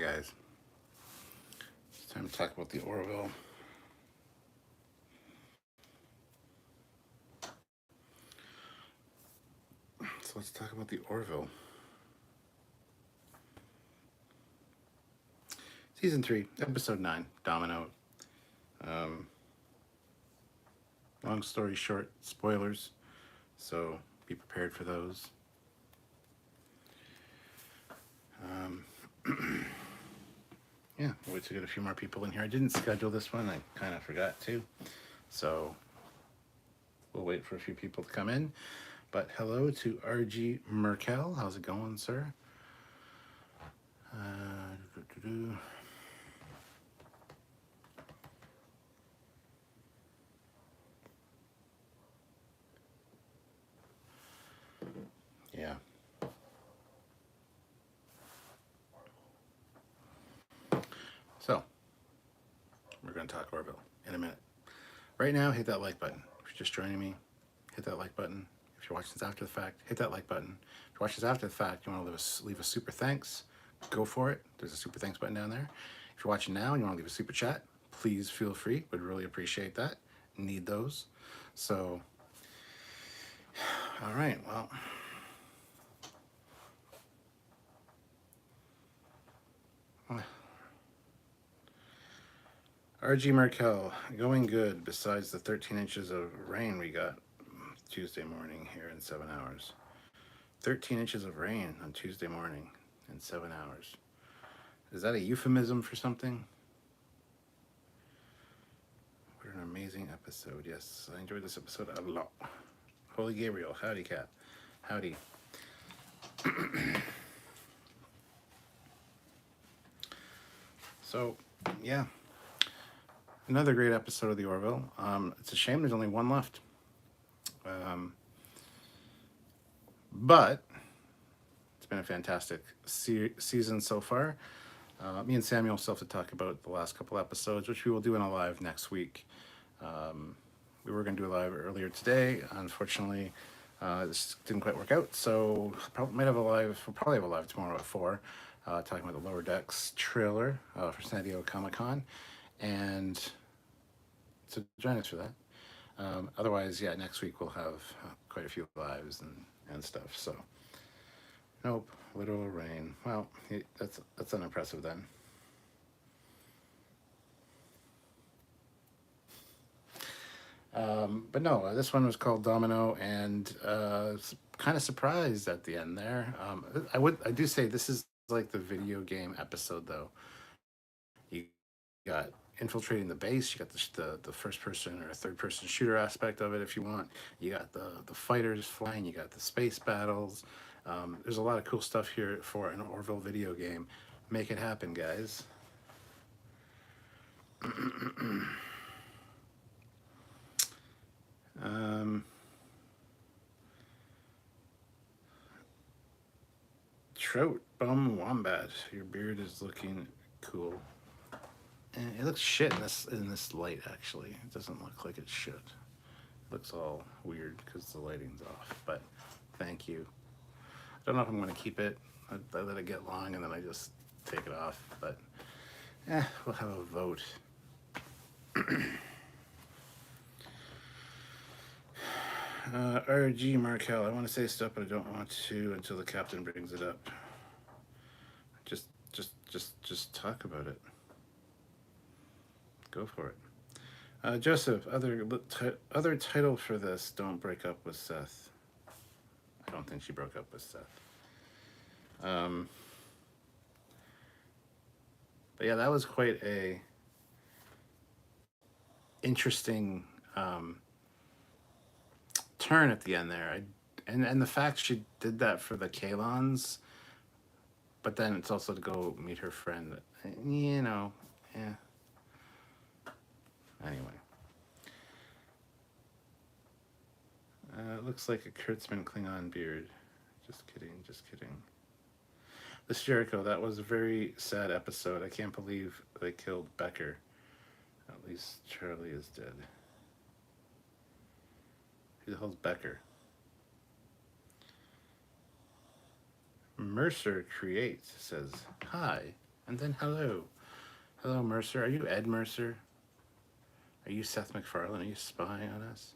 guys. It's time to talk about the Orville. So let's talk about the Orville. Season 3, Episode 9, Domino. Long story short, spoilers, so be prepared for those. Yeah, we'll wait to get a few more people in here. I didn't schedule this one, I kind of forgot to, so we'll wait for a few people to come in. But hello to RG Merkel. How's it going, sir? Yeah. So, we're going to talk Orville in a minute. Right now, hit that like button. If you're just joining me, hit that like button. If you're watching this after the fact, hit that like button. If you're watching this after the fact, you want to leave a super thanks, go for it. There's a super thanks button down there. If you're watching now and you want to leave a super chat, please feel free. Would really appreciate that. Need those. So, all right, well. RG Merkel, going good besides the 13 inches of rain we got Tuesday morning here in 7 hours. 13 inches of rain on Tuesday morning in 7 hours. Is that a euphemism for something? What an amazing episode. Yes, I enjoyed this episode a lot. Holy Gabriel, howdy cat. Howdy. So, yeah. Another great episode of the Orville. It's a shame there's only one left. But it's been a fantastic season so far. Me and Samuel still have to talk about the last couple episodes, which we will do in a live next week. We were going to do a live earlier today. Unfortunately, this didn't quite work out. So we'll probably have a live tomorrow at 4, talking about the Lower Decks trailer for San Diego Comic-Con. And so join us for that. Otherwise, yeah, next week we'll have quite a few lives and stuff. So, nope, literal rain. Well, that's unimpressive then. But no, this one was called Domino, and kind of surprised at the end there. I do say this is like the video game episode though. You got infiltrating the base, you got the first person or third person shooter aspect of it if you want, you got the fighters flying, you got the space battles. There's a lot of cool stuff here for an Orville video game. Make it happen, guys. Trout Bum Wombat, your beard is looking cool. And it looks shit in this light, actually. It doesn't look like it should. It looks all weird because the lighting's off, but thank you. I don't know if I'm going to keep it. I let it get long and then I just take it off, but we'll have a vote. RG Markel, I want to say stuff, but I don't want to until the captain brings it up. Just talk about it. Go for it. Joseph, other title for this, Don't Break Up with Seth. I don't think she broke up with Seth. But yeah, that was quite a interesting turn at the end there. And the fact she did that for the Kalons, but then it's also to go meet her friend. You know, yeah. Anyway. It looks like a Kurtzman Klingon beard. Just kidding, just kidding. This Jericho, that was a very sad episode. I can't believe they killed Becker. At least Charlie is dead. Who the hell's Becker? Mercer Creates says, hi. And then hello. Hello, Mercer. Are you Ed Mercer? Are you Seth MacFarlane? Are you spying on us?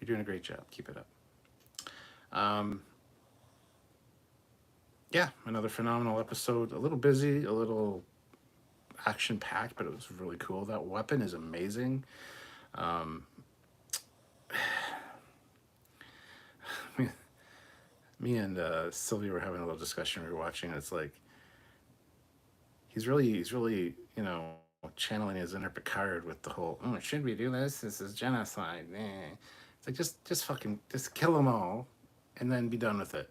You're doing a great job. Keep it up. Um, yeah, another phenomenal episode. A little busy, a little action packed, but it was really cool. That weapon is amazing. Um, me and Sylvia were having a little discussion. We were watching. And it's like he's really, channeling his inner Picard with the whole, oh, should we do this? This is genocide. It's like just fucking just kill them all, and then be done with it.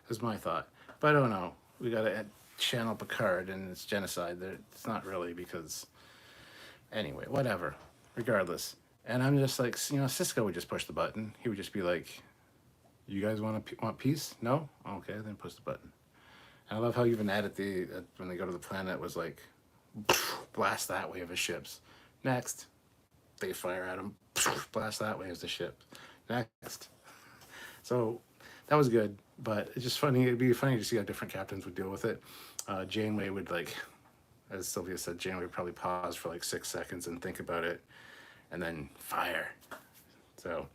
Is my thought. But I don't know. We gotta channel Picard, and it's genocide. It's not really because. Anyway, whatever. Regardless, and I'm just like, Cisco would just push the button. He would just be like, "You guys want peace? No? Okay, then push the button." And I love how you even added when they go to the planet, it was like, blast that way of his ships. Next, they fire at him, blast that way as the ship. Next. So that was good, but it's just funny. It'd be funny to see how different captains would deal with it. Janeway would, like, as Sylvia said, Janeway would probably pause for like 6 seconds and think about it, and then fire. So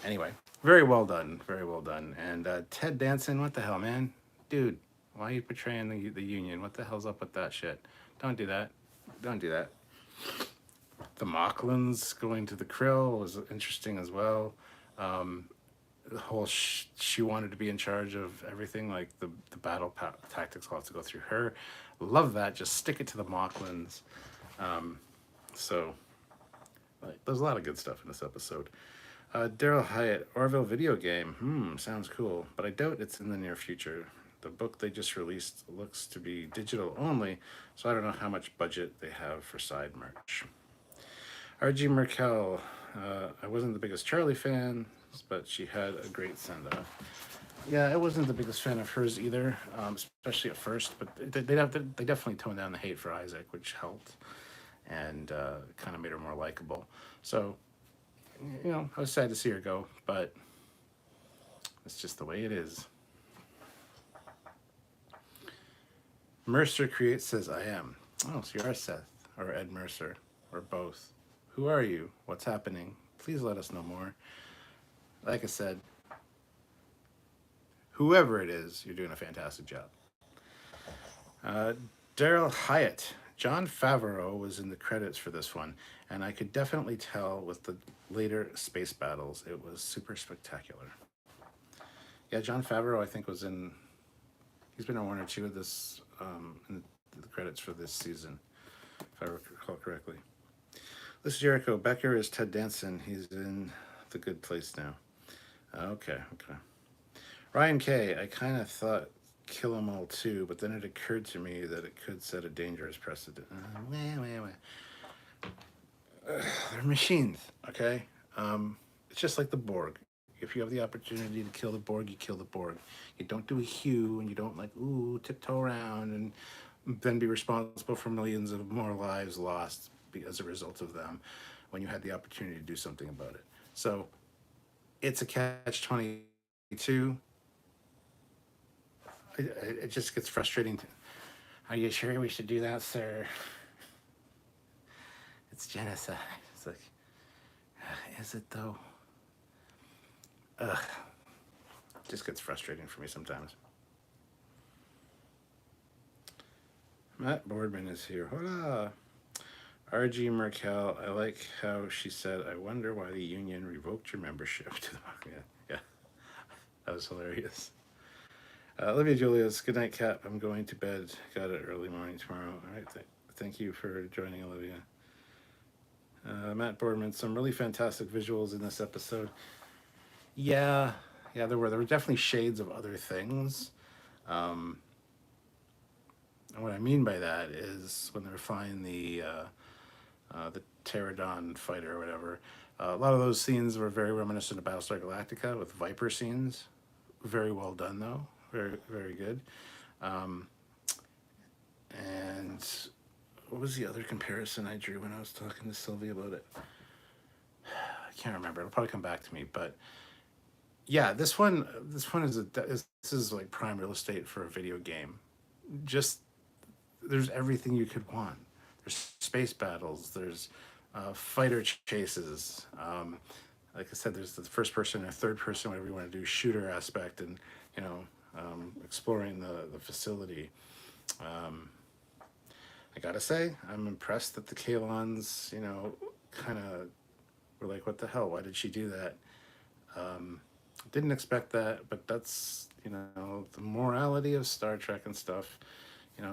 anyway, very well done, very well done. And Ted Danson, what the hell, man? Dude, why are you portraying the Union? What the hell's up with that shit? Don't do that. Don't do that. The Mocklins going to the Krill was interesting as well. The whole she wanted to be in charge of everything, like the battle tactics will have to go through her. Love that. Just stick it to the Mocklins. So there's a lot of good stuff in this episode. Daryl Hyatt, Orville video game. Sounds cool, but I doubt it's in the near future. The book they just released looks to be digital only, so I don't know how much budget they have for side merch. R.G. Merkel, I wasn't the biggest Charlie fan, but she had a great send-off. Yeah, I wasn't the biggest fan of hers either, especially at first, but they definitely toned down the hate for Isaac, which helped, and kind of made her more likable. So, I was sad to see her go, but it's just the way it is. Mercer Creates says, I am. Oh, so you are Seth, or Ed Mercer, or both. Who are you? What's happening? Please let us know more. Like I said, whoever it is, you're doing a fantastic job. Daryl Hyatt. Jon Favreau was in the credits for this one, and I could definitely tell with the later space battles, it was super spectacular. Yeah, Jon Favreau, I think, he's been in one or two of this, in the credits for this season, if I recall correctly. This is Jericho. Becker is Ted Danson. He's in The Good Place now. Okay. Ryan K. I kind of thought kill them all too, but then it occurred to me that it could set a dangerous precedent. They're machines, okay? It's just like the Borg. If you have the opportunity to kill the Borg, you kill the Borg. You don't do a Hugh, and you don't tiptoe around and then be responsible for millions of more lives lost as a result of them when you had the opportunity to do something about it. So it's a catch-22. It just gets frustrating. Are you sure we should do that, sir? It's genocide. It's like, is it though? Ugh. It just gets frustrating for me sometimes. Matt Boardman is here. Hola. R.G. Merkel, I like how she said, I wonder why the union revoked your membership to the market. Yeah, that was hilarious. Olivia Julius, good night, Kat. I'm going to bed. Got it early morning tomorrow. All right, thank you for joining, Olivia. Matt Boardman, some really fantastic visuals in this episode. Yeah, there were definitely shades of other things. And what I mean by that is when they're flying the Pterodon fighter or whatever, a lot of those scenes were very reminiscent of Battlestar Galactica with Viper scenes. Very well done, though. Very, very good. And what was the other comparison I drew when I was talking to Sylvia about it? I can't remember. It'll probably come back to me, but Yeah, this one this is like prime real estate for a video game. Just there's everything you could want. There's space battles. There's fighter chases. Like I said, there's the first person or third person, whatever you want to do, shooter aspect, and you know, exploring the facility. Um, I gotta say, I'm impressed that the Kalons, kind of were like, "What the hell? Why did she do that?" Um, didn't expect that, but that's the morality of Star Trek and stuff.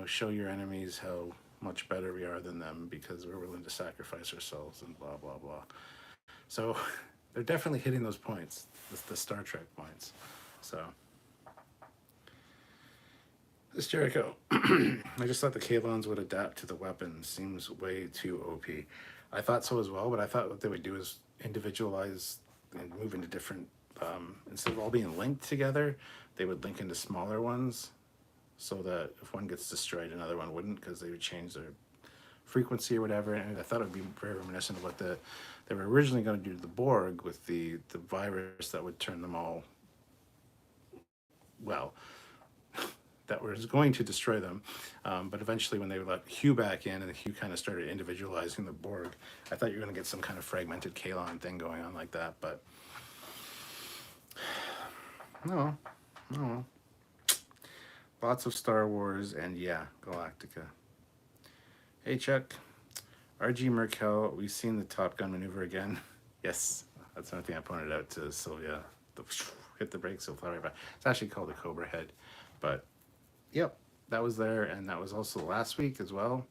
Show your enemies how much better we are than them because we're willing to sacrifice ourselves and blah blah blah. So they're definitely hitting those points, the Star Trek points. So this Jericho, I just thought the Kalons would adapt to the weapon. Seems way too OP. I thought so as well, but I thought what they would do is individualize and move into different. Instead of all being linked together, they would link into smaller ones, so that if one gets destroyed, another one wouldn't, because they would change their frequency or whatever. And I thought it would be very reminiscent of what they were originally going to do to the Borg with the virus that would turn them all, well, that was going to destroy them. But eventually, when they let Hugh back in and Hugh kind of started individualizing the Borg, I thought you were going to get some kind of fragmented Kalon thing going on like that. But no, no. Lots of Star Wars and yeah, Galactica. Hey Chuck, RG Merkel, we've seen the Top Gun maneuver again. Yes, that's another thing I pointed out to Sylvia. The, hit the brakes, it'll fly right back. It's actually called the Cobra Head. But yep, that was there, and that was also last week as well.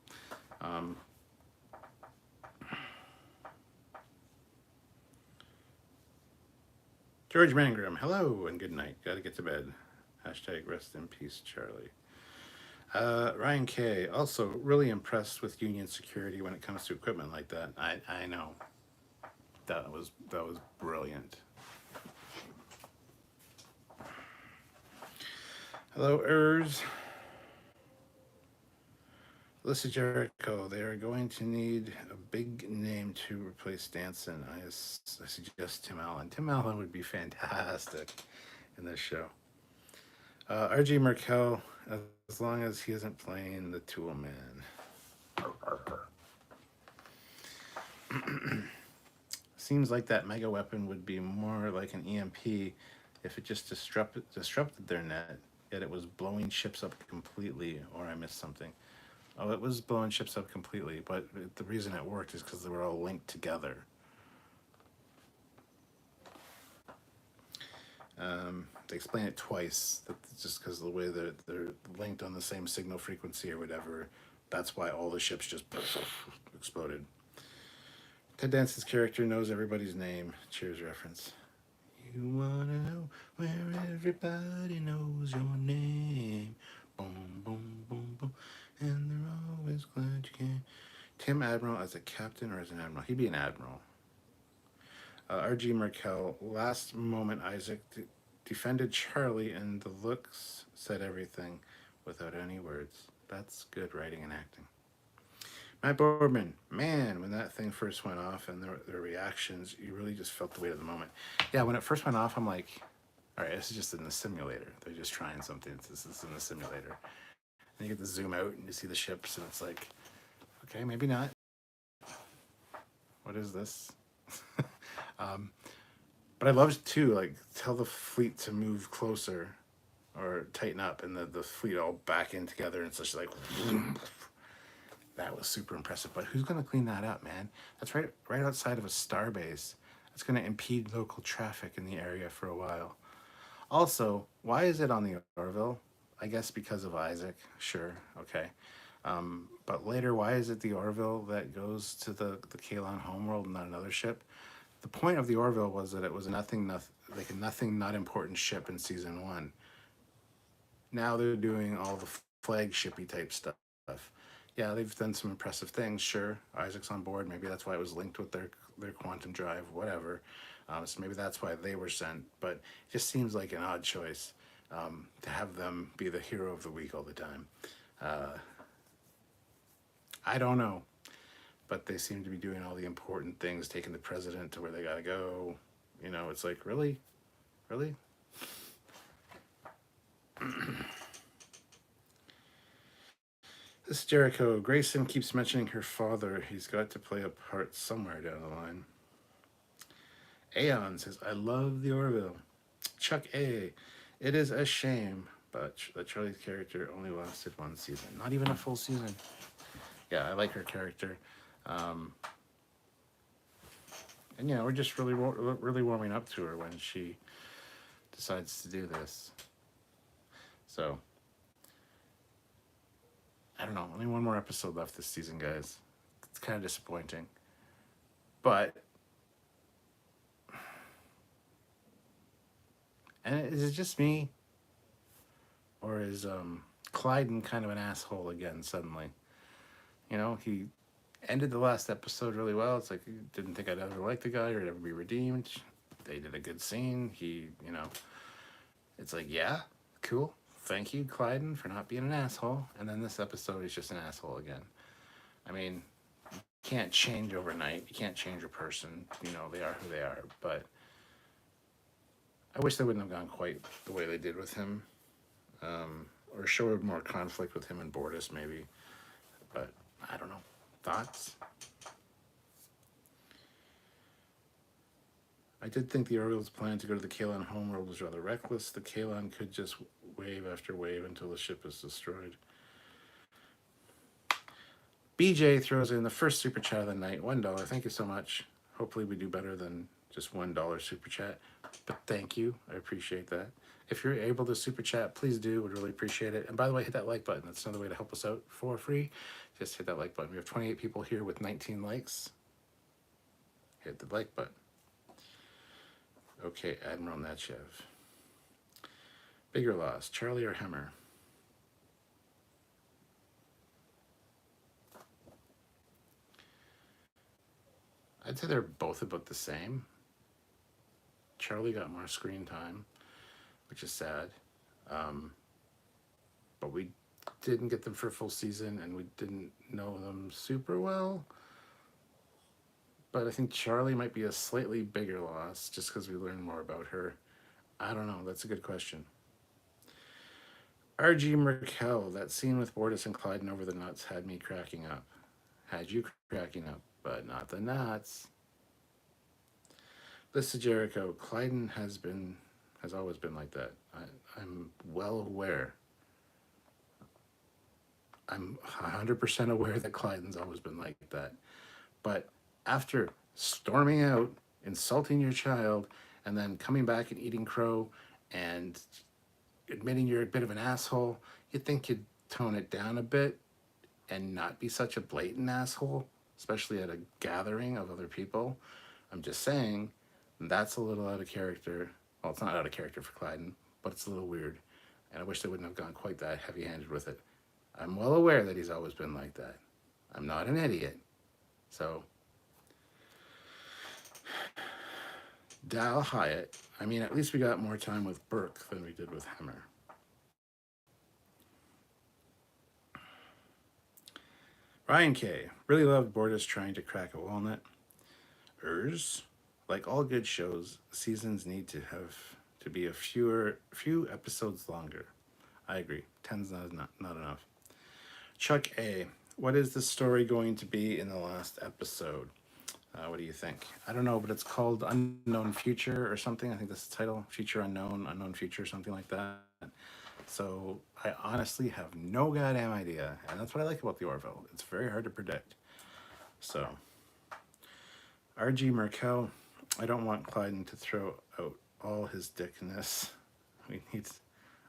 George Mangrum, hello and good night. Gotta get to bed. Hashtag rest in peace, Charlie. Ryan K. Also really impressed with Union security when it comes to equipment like that. I know that was brilliant. Hello, Urs. Alyssa Jericho. They are going to need a big name to replace Danson. I suggest Tim Allen. Tim Allen would be fantastic in this show. RG Merkel, as long as he isn't playing the Tool Man. Seems like that mega weapon would be more like an EMP if it just disrupted their net, yet it was blowing ships up completely, or I missed something. Oh, it was blowing ships up completely, but the reason it worked is because they were all linked together. They explain it twice, that just because of the way they're linked on the same signal frequency or whatever. That's why all the ships just exploded. Ted Danson's character knows everybody's name. Cheers reference. You wanna know where everybody knows your name. Boom, boom, boom, boom. And they're always glad you came. Tim Admiral as a captain or as an admiral? He'd be an admiral. R.G. Merkel, last moment Isaac defended Charlie, and the looks said everything without any words. That's good writing and acting. Matt Boardman, man, when that thing first went off and their reactions, you really just felt the weight of the moment. Yeah, when it first went off, I'm like, all right, this is just in the simulator. They're just trying something. This is in the simulator. And you get to zoom out and you see the ships, and it's like, okay, maybe not. What is this? But I loved too, like, tell the fleet to move closer or tighten up, and the fleet all back in together, and such like. That was super impressive. But who's going to clean that up, man? That's right outside of a starbase. That's going to impede local traffic in the area for a while. Also, why is it on the Orville? I guess because of Isaac. Sure, okay. But later, why is it the Orville that goes to the Kalon homeworld and not another ship? The point of the Orville was that it was nothing not important ship in season 1. Now they're doing all the flagshipy type stuff. Yeah, they've done some impressive things. Sure, Isaac's on board. Maybe that's why it was linked with their quantum drive, whatever. So maybe that's why they were sent. But it just seems like an odd choice to have them be the hero of the week all the time. I don't know, but they seem to be doing all the important things, taking the president to where they gotta go. It's like, really? Really? This is Jericho. Grayson keeps mentioning her father. He's got to play a part somewhere down the line. Aeon says, I love the Orville. Chuck A. It is a shame, but that Charlie's character only lasted one season. Not even a full season. Yeah, I like her character. Um, and, we're just really warming up to her when she decides to do this. So, I don't know. Only one more episode left this season, guys. It's kind of disappointing. But, and is it just me? Or is Clyden kind of an asshole again suddenly? He ended the last episode really well. It's like, he didn't think I'd ever like the guy or ever be redeemed. They did a good scene. It's like, yeah, cool. Thank you, Clyden, for not being an asshole. And then this episode is just an asshole again. I mean, you can't change overnight. You can't change a person. They are who they are. But I wish they wouldn't have gone quite the way they did with him. Or showed more conflict with him and Bortus, maybe. But I don't know. Thoughts? I did think the Orville's plan to go to the Kalan homeworld was rather reckless. The Kalan could just wave after wave until the ship is destroyed. BJ throws in the first super chat of the night, $1. Thank you so much. Hopefully we do better than just $1 super chat. But thank you. I appreciate that. If you're able to super chat, please do. Would really appreciate it. And by the way, hit that like button. That's another way to help us out for free. Just hit that like button. We have 28 people here with 19 likes. Hit the like button. Okay, Admiral Nechev. Bigger loss, Charlie or Hemmer? I'd say they're both about the same. Charlie got more screen time, which is sad. But we didn't get them for a full season, and we didn't know them super well. But I think Charlie might be a slightly bigger loss just because we learned more about her. I don't know. That's a good question. R.G. Merkel, that scene with Bortus and Clyden over the nuts had me cracking up. Had you cracking up, but not the nuts. Lisa Jericho, Clyden has always been like that. I'm well aware. I'm 100% aware that Clyden's always been like that. But after storming out, insulting your child, and then coming back and eating crow and admitting you're a bit of an asshole, you'd think you'd tone it down a bit and not be such a blatant asshole, especially at a gathering of other people. I'm just saying, that's a little out of character. Well, it's not out of character for Clyden, but it's a little weird. And I wish they wouldn't have gone quite that heavy-handed with it. I'm well aware that he's always been like that. I'm not an idiot. So, Dal Hyatt. I mean, at least we got more time with Burke than we did with Hemmer. Ryan K. Really loved Bortus trying to crack a walnut. Like all good shows, seasons need to be a few episodes longer. I agree. 10's not enough. Chuck A. What is the story going to be in the last episode? What do you think? I don't know, but it's called Unknown Future or something. I think that's the title. Future Unknown, Unknown Future, something like that. So I honestly have no goddamn idea. And that's what I like about the Orville. It's very hard to predict. So, R.G. Merkel, I don't want Clyden to throw out all his dickness. We need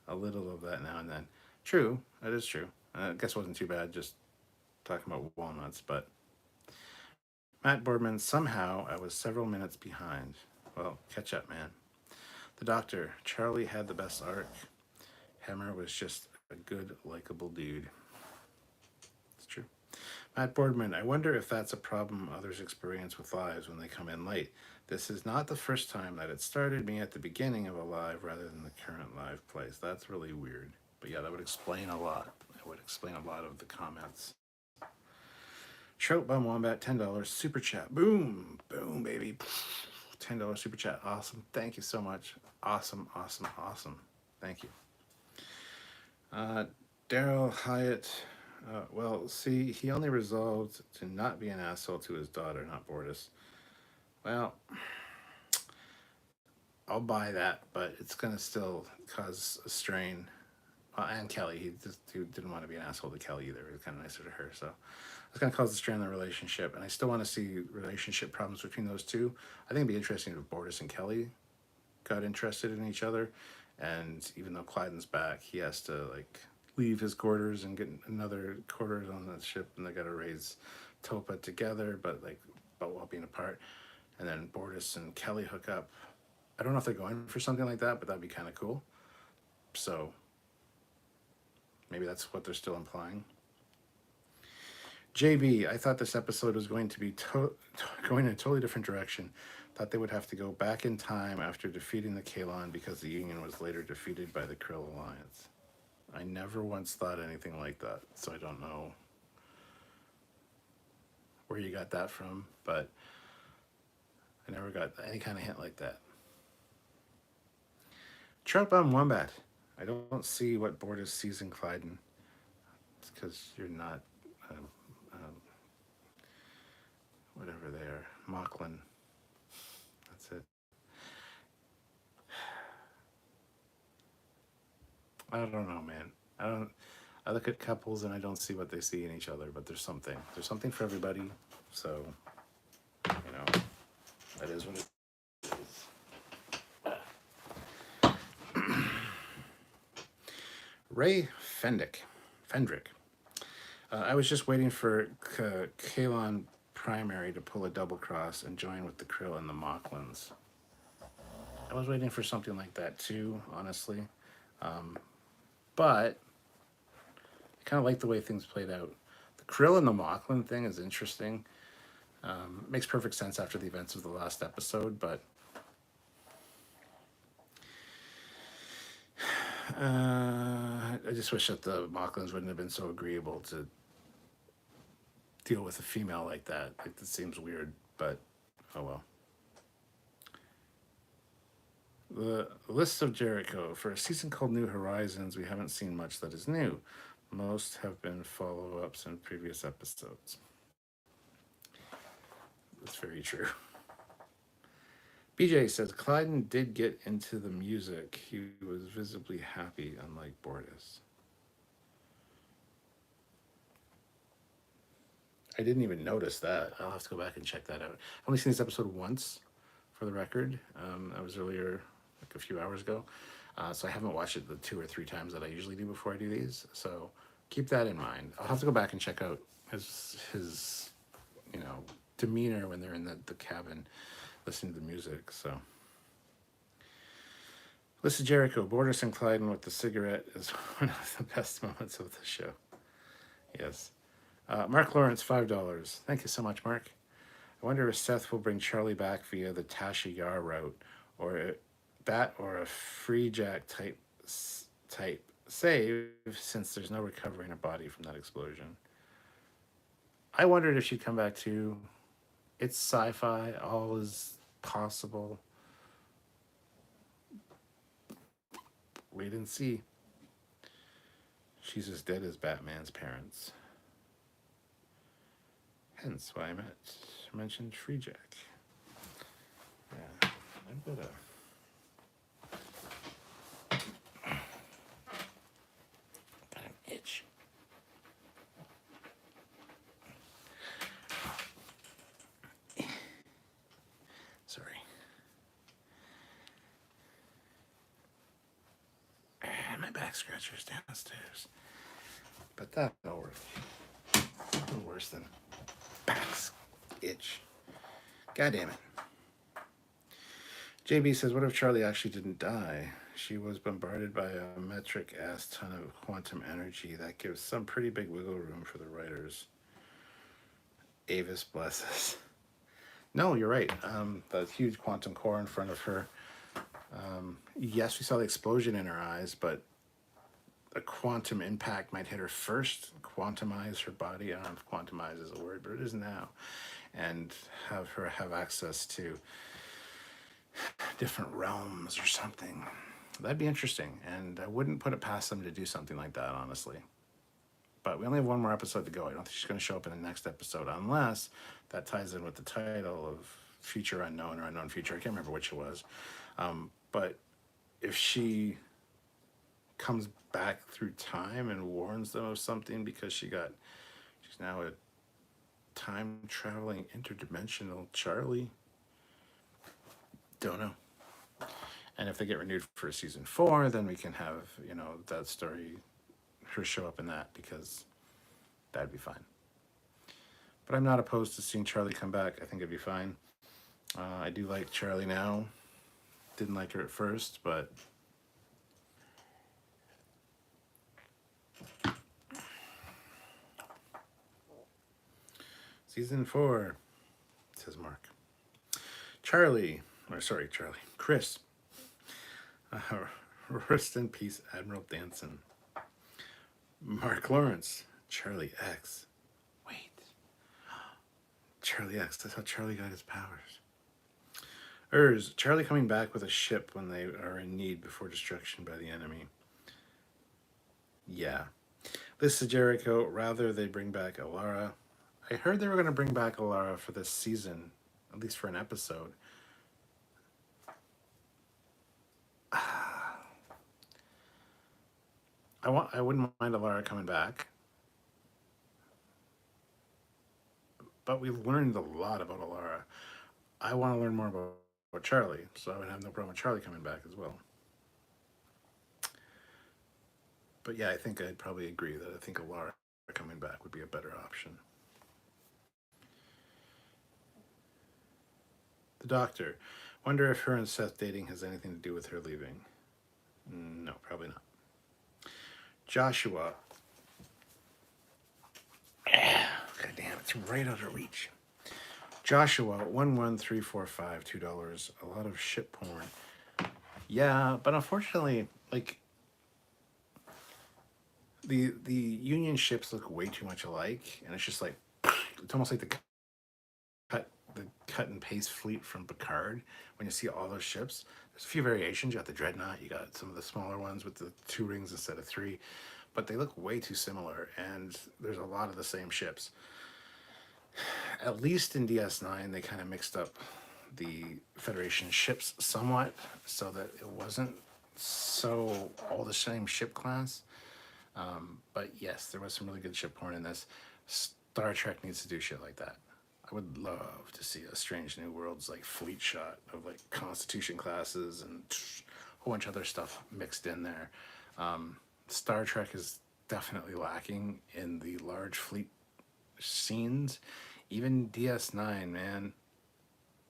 a little of that now and then. True, that is true. I guess it wasn't too bad just talking about walnuts, but Matt Boardman, somehow I was several minutes behind. Well, catch up, man. The Doctor, Charlie had the best arc. Hemmer was just a good, likable dude. It's true. Matt Boardman, I wonder if that's a problem others experience with lives when they come in late. This is not the first time that it started me at the beginning of a live rather than the current live place. That's really weird. But yeah, that would explain a lot. That would explain a lot of the comments. Trout Bum Wombat, $10. Super chat. Boom. Boom, baby. $10 super chat. Awesome. Thank you so much. Awesome, awesome, awesome. Thank you. Daryl Hyatt. Well, see, he only resolved to not be an asshole to his daughter, not Bortus. Well, I'll buy that, but it's going to still cause a strain. And Kelly, he didn't want to be an asshole to Kelly either. He was kind of nicer to her, so it's going to cause a strain in the relationship. And I still want to see relationship problems between those two. I think it'd be interesting if Bortus and Kelly got interested in each other. And even though Clyden's back, he has to like leave his quarters and get another quarters on the ship, and they got to raise Topa together, but while being apart. And then Bortus and Kelly hook up. I don't know if they're going for something like that, but that'd be kind of cool. So maybe that's what they're still implying. JB, I thought this episode was going to be going in a totally different direction. Thought they would have to go back in time after defeating the Kaelon because the Union was later defeated by the Krill Alliance. I never once thought anything like that, so I don't know where you got that from, but I never got any kind of hint like that. Trump on Wombat. I don't see what Bortus sees in Clyden. It's because you're not, whatever they are, Mocklin. That's it. I don't know, man. I look at couples and I don't see what they see in each other, but there's something. There's something for everybody. So, that is what it is. Ray Fendrick. I was just waiting for Kaelon Primary to pull a double cross and join with the Krill and the Mocklins. I was waiting for something like that too, honestly. But I kind of like the way things played out. The Krill and the Mocklin thing is interesting. Makes perfect sense after the events of the last episode, but I just wish that the Mocklins wouldn't have been so agreeable to deal with a female like that. Like, that seems weird, but oh well. The list of Jericho. For a season called New Horizons, we haven't seen much that is new. Most have been follow-ups in previous episodes. That's very true. BJ says, Clyden did get into the music. He was visibly happy, unlike Bortus. I didn't even notice that. I'll have to go back and check that out. I've only seen this episode once, for the record. That was earlier, like a few hours ago. So I haven't watched it the 2 or 3 times that I usually do before I do these. So keep that in mind. I'll have to go back and check out his demeanor when they're in the cabin listening to the music. So Listen, Jericho, Bortus and Clyden with the cigarette is one of the best moments of the show. Yes. Mark Lawrence, $5. Thank you so much, Mark. I wonder if Seth will bring Charlie back via the Tasha Yar route, or a free jack type save, since there's no recovering a body from that explosion. I wondered if she'd come back too. It's sci-fi, all is possible. Wait and see. She's as dead as Batman's parents. Hence why I mentioned Free Jack. Yeah, I'm gonna. Got an itch. Sorry. My back scratcher's downstairs. But that'll work. A little worse than back itch. God damn it. JB says, what if Charlie actually didn't die? She was bombarded by a metric-ass ton of quantum energy. That gives some pretty big wiggle room for the writers. Avis bless us. No, you're right. That huge quantum core in front of her. Yes, we saw the explosion in her eyes, but a quantum impact might hit her first, quantumize her body. I don't know if quantumize is a word, but it is now. And have her have access to different realms or something. That'd be interesting, and I wouldn't put it past them to do something like that, honestly. But we only have one more episode to go. I don't think she's going to show up in the next episode, unless that ties in with the title of Future Unknown or Unknown Future. I can't remember which it was. But if she comes back through time and warns them of something because she's now a time traveling interdimensional Charlie. Don't know. And if they get renewed for season 4, then we can have, that story, her show up in that, because that'd be fine. But I'm not opposed to seeing Charlie come back. I think it'd be fine. I do like Charlie now. Didn't like her at first, but season 4, says Mark. Chris. Rest in peace, Admiral Danson. Mark Lawrence, Charlie X. Wait. Charlie X, that's how Charlie got his powers. Charlie coming back with a ship when they are in need before destruction by the enemy. Yeah. Lisa Jericho, rather they bring back Alara. I heard they were going to bring back Alara for this season, at least for an episode. I wouldn't mind Alara coming back. But we've learned a lot about Alara. I want to learn more about Charlie, so I would have no problem with Charlie coming back as well. But yeah, I think I'd probably agree that I think Alara coming back would be a better option. The Doctor. Wonder if her and Seth dating has anything to do with her leaving. No, probably not. Joshua. God damn, it's right out of reach. Joshua, 11345, $2. A lot of ship porn. Yeah, but unfortunately, like, the Union ships look way too much alike, and it's just like, it's almost like the cut and paste fleet from Picard. When you see all those ships, there's a few variations. You got the Dreadnought, you got some of the smaller ones with the 2 rings instead of 3, but they look way too similar, and there's a lot of the same ships. At least in DS9, they kind of mixed up the Federation ships somewhat, so that it wasn't so all the same ship class. But yes, there was some really good ship porn in this. Star Trek needs to do shit like that. I would love to see a Strange New Worlds like fleet shot of like Constitution classes and a whole bunch of other stuff mixed in there. Star Trek is definitely lacking in the large fleet scenes. Even DS9, man,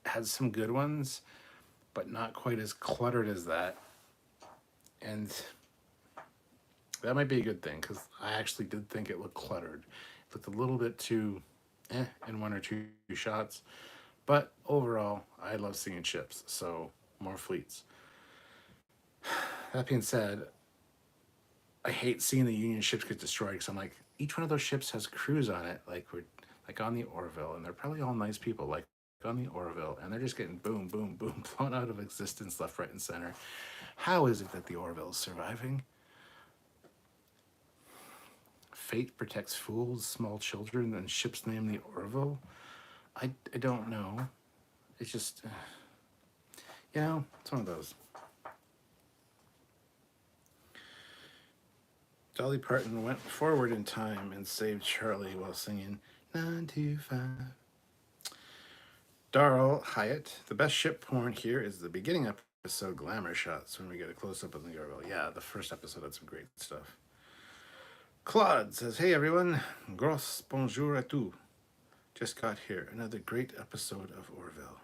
had some good ones, but not quite as cluttered as that. And that might be a good thing, because I actually did think it looked cluttered. It looked a little bit too in 1 or 2 shots. But overall, I love seeing ships, so more fleets. That being said, I hate seeing the Union ships get destroyed, because I'm like, each one of those ships has crews on it, like on the Orville, and they're probably all nice people, like on the Orville, and they're just getting boom, boom, boom, blown out of existence left, right, and center. How is it that the Orville is surviving? Fate protects fools, small children, and ships named the Orville? I don't know. It's just, it's one of those. Dolly Parton went forward in time and saved Charlie while singing 925. Darrell Hyatt, the best ship porn here is the beginning episode glamour shots when we get a close-up of the Orville. Yeah, the first episode had some great stuff. Claude says, hey everyone, gros bonjour à tous. Just got here, another great episode of Orville.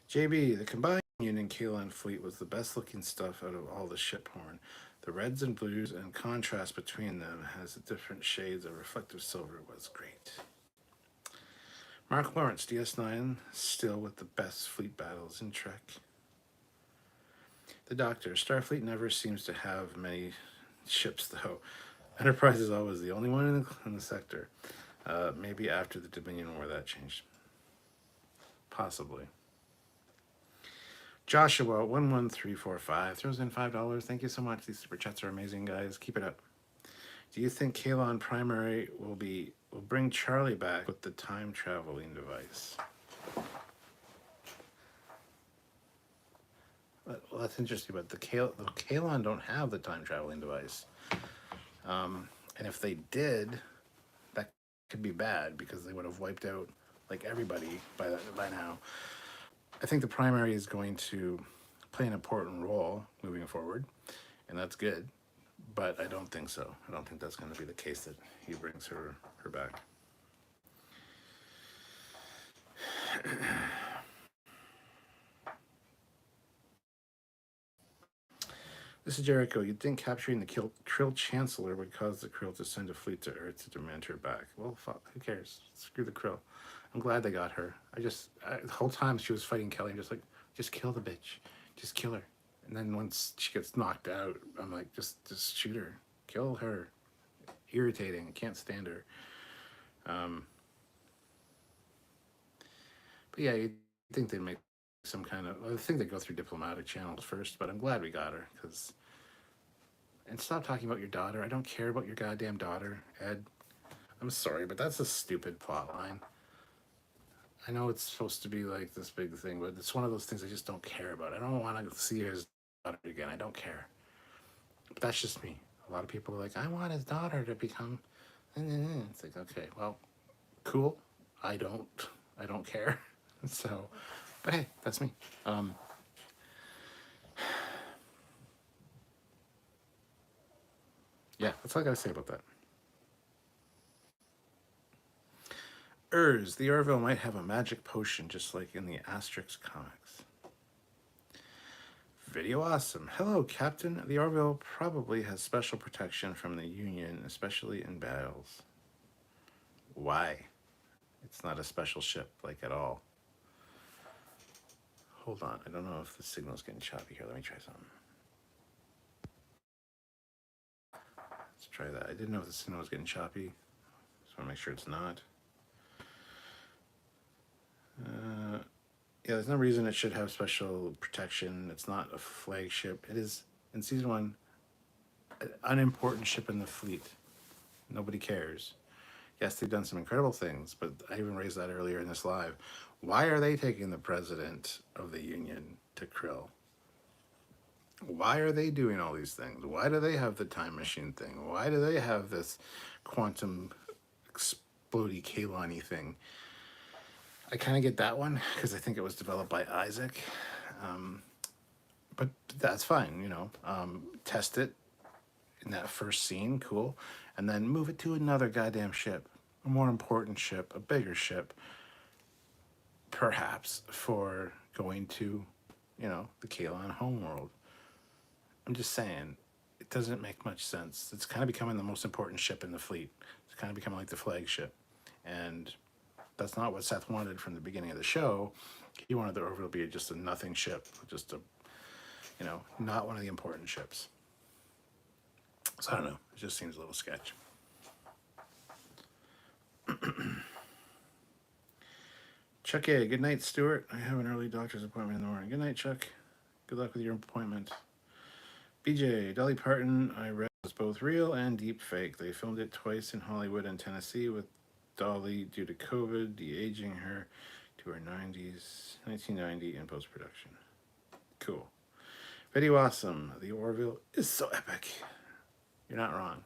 JB, the combined Union Kalan fleet was the best looking stuff out of all the ship porn. The reds and blues and contrast between them has the different shades of reflective silver was great. Mark Lawrence, DS9, still with the best fleet battles in Trek. The Doctor, Starfleet never seems to have many ships though. Enterprise is always the only one in the sector. Maybe after the Dominion War that changed. Possibly. Joshua 11345 throws in $5. Thank you so much. These super chats are amazing, guys. Keep it up. Do you think Kalon Primary will bring Charlie back with the time traveling device? Well, that's interesting, but the Kalon don't have the time traveling device. And if they did, that could be bad because they would have wiped out like everybody by now. I think the primary is going to play an important role moving forward, and that's good. But I don't think so. I don't think that's going to be the case that he brings her back. This is Jericho. You'd think capturing the Krill Chancellor would cause the Krill to send a fleet to Earth to demand her back. Well, fuck, who cares? Screw the Krill. I'm glad they got her. The whole time she was fighting Kelly, I'm just like, just kill the bitch. Just kill her. And then once she gets knocked out, I'm like, just shoot her. Kill her. Irritating. I can't stand her. But yeah, you'd think they'd make some kind of... I think they go through diplomatic channels first, but I'm glad we got her, because... And stop talking about your daughter. I don't care about your goddamn daughter, Ed. I'm sorry, but that's a stupid plot line. I know it's supposed to be like this big thing, but it's one of those things I just don't care about. I don't want to see his daughter again. I don't care. But that's just me. A lot of people are like, I want his daughter to become... It's like, okay, well, cool. I don't care. So, but hey, that's me. Yeah, that's all I gotta say about that. The Orville might have a magic potion just like in the Asterix comics. Video awesome. Hello, Captain. The Orville probably has special protection from the Union, especially in battles. Why? It's not a special ship, like, at all. Hold on. I don't know if the signal's getting choppy here. Let me try something. Let's try that. I didn't know if the signal was getting choppy. Just want to make sure it's not. Yeah, there's no reason it should have special protection. It's not a flagship. It is, in Season 1, an unimportant ship in the fleet. Nobody cares. Yes, they've done some incredible things, but I even raised that earlier in this live. Why are they taking the president of the Union to Krill? Why are they doing all these things? Why do they have the time machine thing? Why do they have this quantum explodey Kalani thing? I kind of get that one because I think it was developed by Isaac. But that's fine, you know. Test it in that first scene, cool. And then move it to another goddamn ship. A more important ship, a bigger ship. Perhaps for going to, you know, the Kalon homeworld. I'm just saying, it doesn't make much sense. It's kind of becoming the most important ship in the fleet. It's kind of becoming like the flagship. And that's not what Seth wanted from the beginning of the show. He wanted the Orville to be just a nothing ship, just a, you know, not one of the important ships. So I don't know, it just seems a little sketch. Chuck A, good night, Stuart. I have an early doctor's appointment in the morning. Good night, Chuck. Good luck with your appointment. BJ, Dolly Parton, I read, was both real and deep fake. They filmed it twice in Hollywood and Tennessee with Dolly due to COVID, de-aging her to her 90s, 1990 in post-production. Cool. Video awesome. The Orville is so epic. You're not wrong.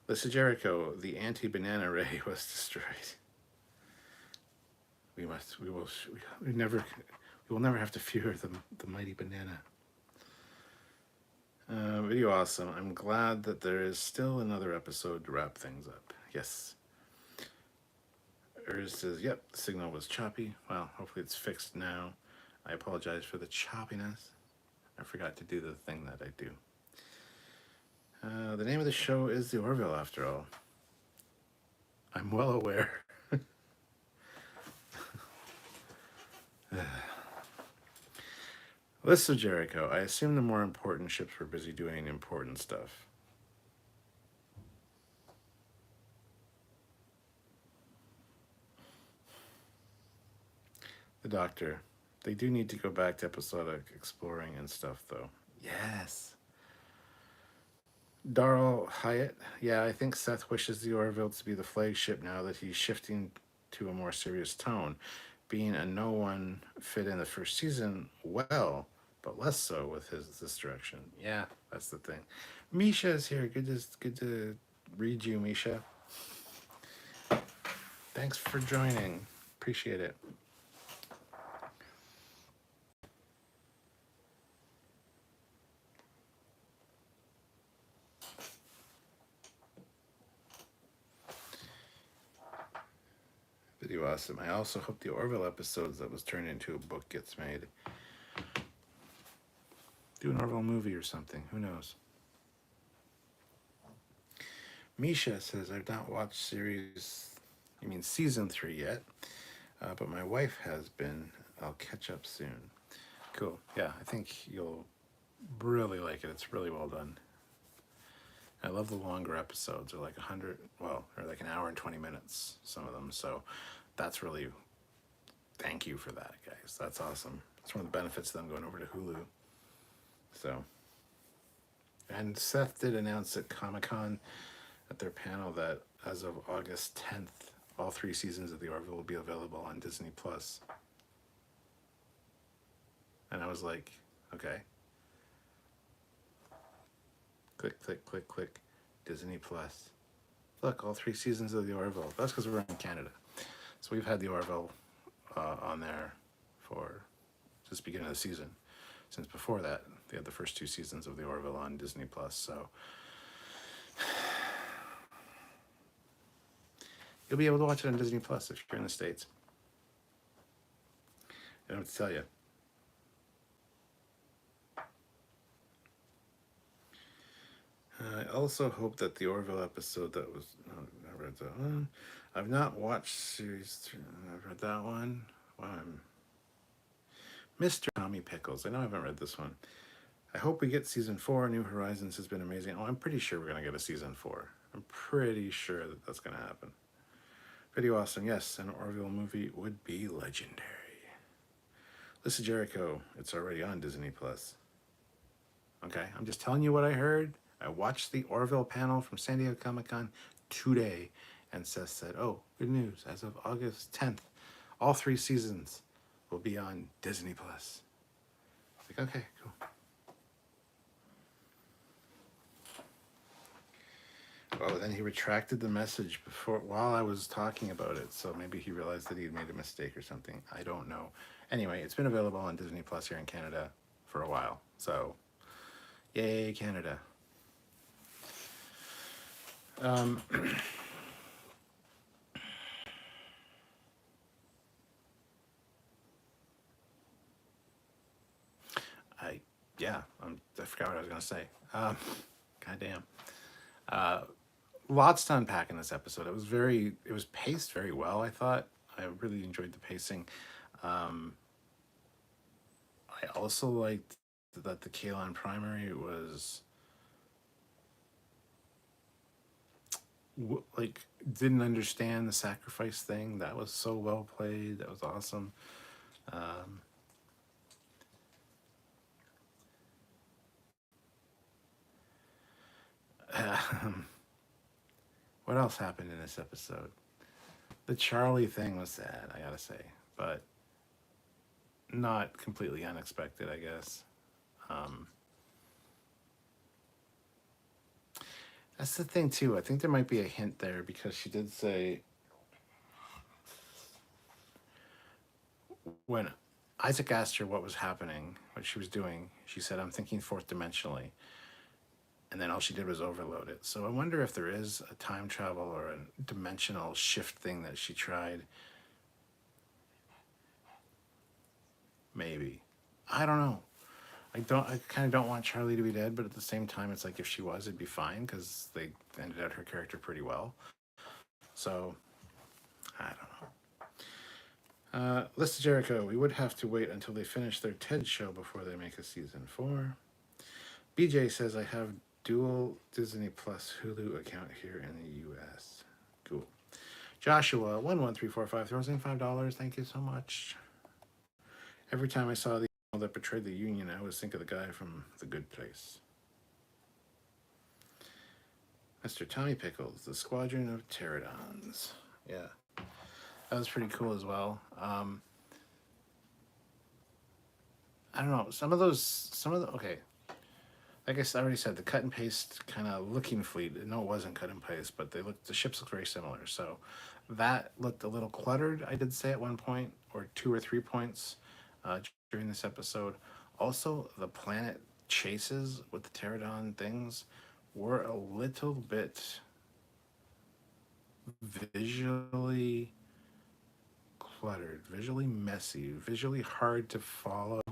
Lisa Jericho, the anti-banana ray was destroyed. We will never have to fear the mighty banana. Video awesome. I'm glad that there is still another episode to wrap things up. Yes. Says, yep, the signal was choppy. Well, hopefully it's fixed now. I apologize for the choppiness. I forgot to do the thing that I do. The name of the show is The Orville, after all. I'm well aware. List of Jericho. I assume the more important ships were busy doing important stuff. The Doctor. They do need to go back to episodic exploring and stuff, though. Yes. Darrell Hyatt. Yeah, I think Seth wishes the Orville to be the flagship now that he's shifting to a more serious tone. Being a no one fit in the first season well, but less so with his this direction. Yeah, that's the thing. Misha is here. Good to read you, Misha. Thanks for joining. Appreciate it. Video awesome. I also hope the Orville episodes that was turned into a book gets made. Do an Orville movie or something. Who knows? Misha says, I've not watched season 3 yet, but my wife has been. I'll catch up soon. Cool. Yeah, I think you'll really like it. It's really well done. I love the longer episodes. They're like 100, well, they're like an hour and 20 minutes, some of them. So that's really, thank you for that, guys. That's awesome. That's one of the benefits of them going over to Hulu. So, and Seth did announce at Comic-Con at their panel that as of August 10th, all 3 seasons of The Orville will be available on Disney Plus. And I was like, okay. Click, click, click, click. Disney Plus. Look, all 3 seasons of The Orville. That's because we're in Canada. So we've had The Orville on there for just beginning of the season. Since before that, they had the first 2 seasons of The Orville on Disney Plus. So you'll be able to watch it on Disney Plus if you're in the States. I don't have to tell you. I also hope that the Orville episode that was... I read that one. I've not watched series 3. I've read that one. Wow, Mr. Tommy Pickles. I know I haven't read this one. I hope we get season 4. New Horizons has been amazing. Oh, I'm pretty sure we're going to get a season 4. I'm pretty sure that that's going to happen. Video awesome. Yes, an Orville movie would be legendary. Listen, Jericho. It's already on Disney Plus. Okay, I'm just telling you what I heard. I watched the Orville panel from San Diego Comic-Con today, and Seth said, oh, good news. As of August 10th, all 3 seasons will be on Disney Plus. I was like, okay, cool. Oh, then he retracted the message while I was talking about it, so maybe he realized that he had made a mistake or something. I don't know. Anyway, it's been available on Disney Plus here in Canada for a while, so yay, Canada. I forgot what I was going to say. Goddamn. Lots to unpack in this episode. It was paced very well, I thought. I really enjoyed the pacing. I also liked that the Kalan primary was didn't understand the sacrifice thing. That was so well played. That was awesome. What else happened in this episode? The Charlie thing was sad, I gotta say, but not completely unexpected, I guess. That's the thing too. I think there might be a hint there because she did say when Isaac asked her what was happening, what she was doing, she said, I'm thinking 4th dimensionally. And then all she did was overload it. So I wonder if there is a time travel or a dimensional shift thing that she tried. Maybe. I don't know. I kind of don't want Charlie to be dead, but at the same time, it's like if she was, it'd be fine because they ended out her character pretty well. So, I don't know. List of Jericho. We would have to wait until they finish their TED show before they make a season 4. BJ says, I have dual Disney Plus Hulu account here in the U.S. Cool. Joshua, 11345 throws in $5. Thank you so much. Every time I saw the email that betrayed the Union, I always think of the guy from The Good Place. Mr. Tommy Pickles, the Squadron of Pterodons. Yeah, that was pretty cool as well. I don't know, okay. I guess I already said the cut and paste kind of looking fleet. No, it wasn't cut and paste, but the ships look very similar. So that looked a little cluttered, I did say at one point, or 2 or 3 points during this episode. Also, the planet chases with the pterodon things were a little bit visually cluttered, visually messy, visually hard to follow.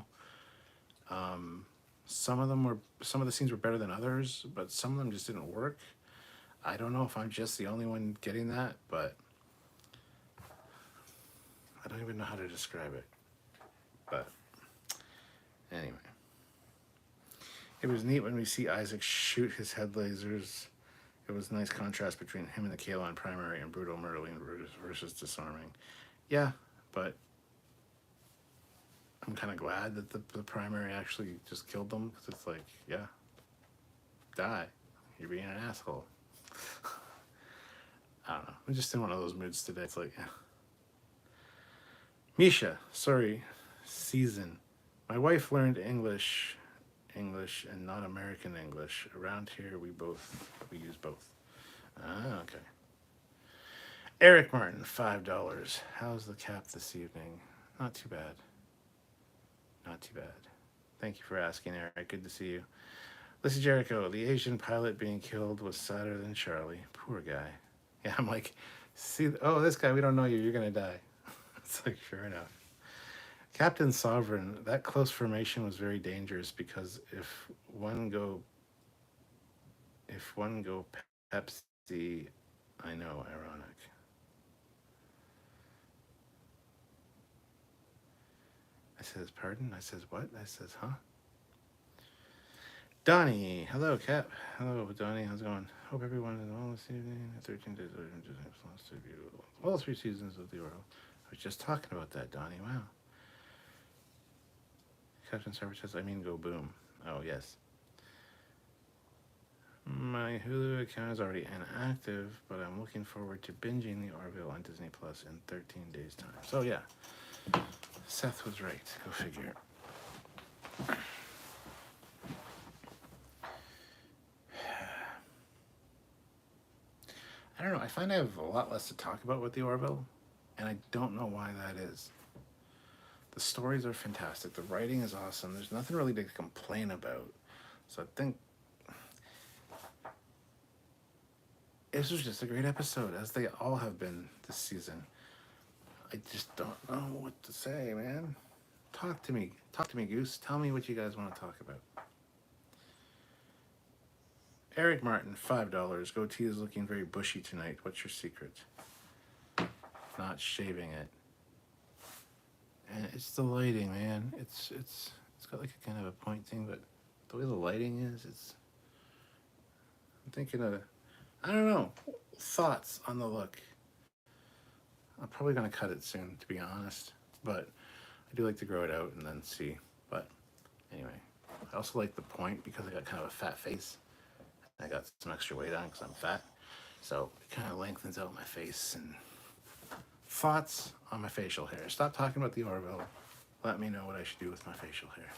Some of the scenes were better than others, but some of them just didn't work. I don't know if I'm just the only one getting that, but I don't even know how to describe it. But anyway, it was neat when we see Isaac shoot his head lasers. It was a nice contrast between him and the Kalon primary and Brutal Merlin versus Disarming. Yeah, but I'm kind of glad that the primary actually just killed them, because it's like, yeah, die. You're being an asshole. I don't know. I'm just in one of those moods today. It's like, yeah. Misha, sorry, season. My wife learned English and not American English. Around here, we use both. Ah, okay. Eric Martin, $5. How's the cap this evening? Not too bad. Not too bad. Thank you for asking, Eric. Good to see you. Listen, Jericho, the Asian pilot being killed was sadder than Charlie. Poor guy. Yeah, I'm like, see, oh, this guy, we don't know you. You're going to die. It's like, sure enough. Captain Sovereign, that close formation was very dangerous, because if one go Pepsi, I know, ironic. I says, pardon? I says, what? I says, huh? Donnie, hello, Cap. Hello, Donnie. How's it going? Hope everyone is well this evening. 13 days later, just to view all 3 seasons of the Orville. I was just talking about that, Donnie. Wow. Captain Server says, I mean, go boom. Oh, yes. My Hulu account is already inactive, but I'm looking forward to binging the Orville on Disney Plus in 13 days' time. So, yeah. Seth was right. Go figure. I don't know. I find I have a lot less to talk about with the Orville, and I don't know why that is. The stories are fantastic. The writing is awesome. There's nothing really to complain about. So I think this was just a great episode, as they all have been this season. I just don't know what to say, man. Talk to me. Talk to me, Goose. Tell me what you guys want to talk about. Eric Martin, $5. Goatee is looking very bushy tonight. What's your secret? Not shaving it. And it's the lighting, man. It's got like a kind of a point thing, but the way the lighting is, I'm thinking of, I don't know, thoughts on the look. I'm probably going to cut it soon, to be honest, but I do like to grow it out and then see. But anyway, I also like the point because I got kind of a fat face. I got some extra weight on because I'm fat, so it kind of lengthens out my face. And thoughts on my facial hair. Stop talking about the Orville. Let me know what I should do with my facial hair.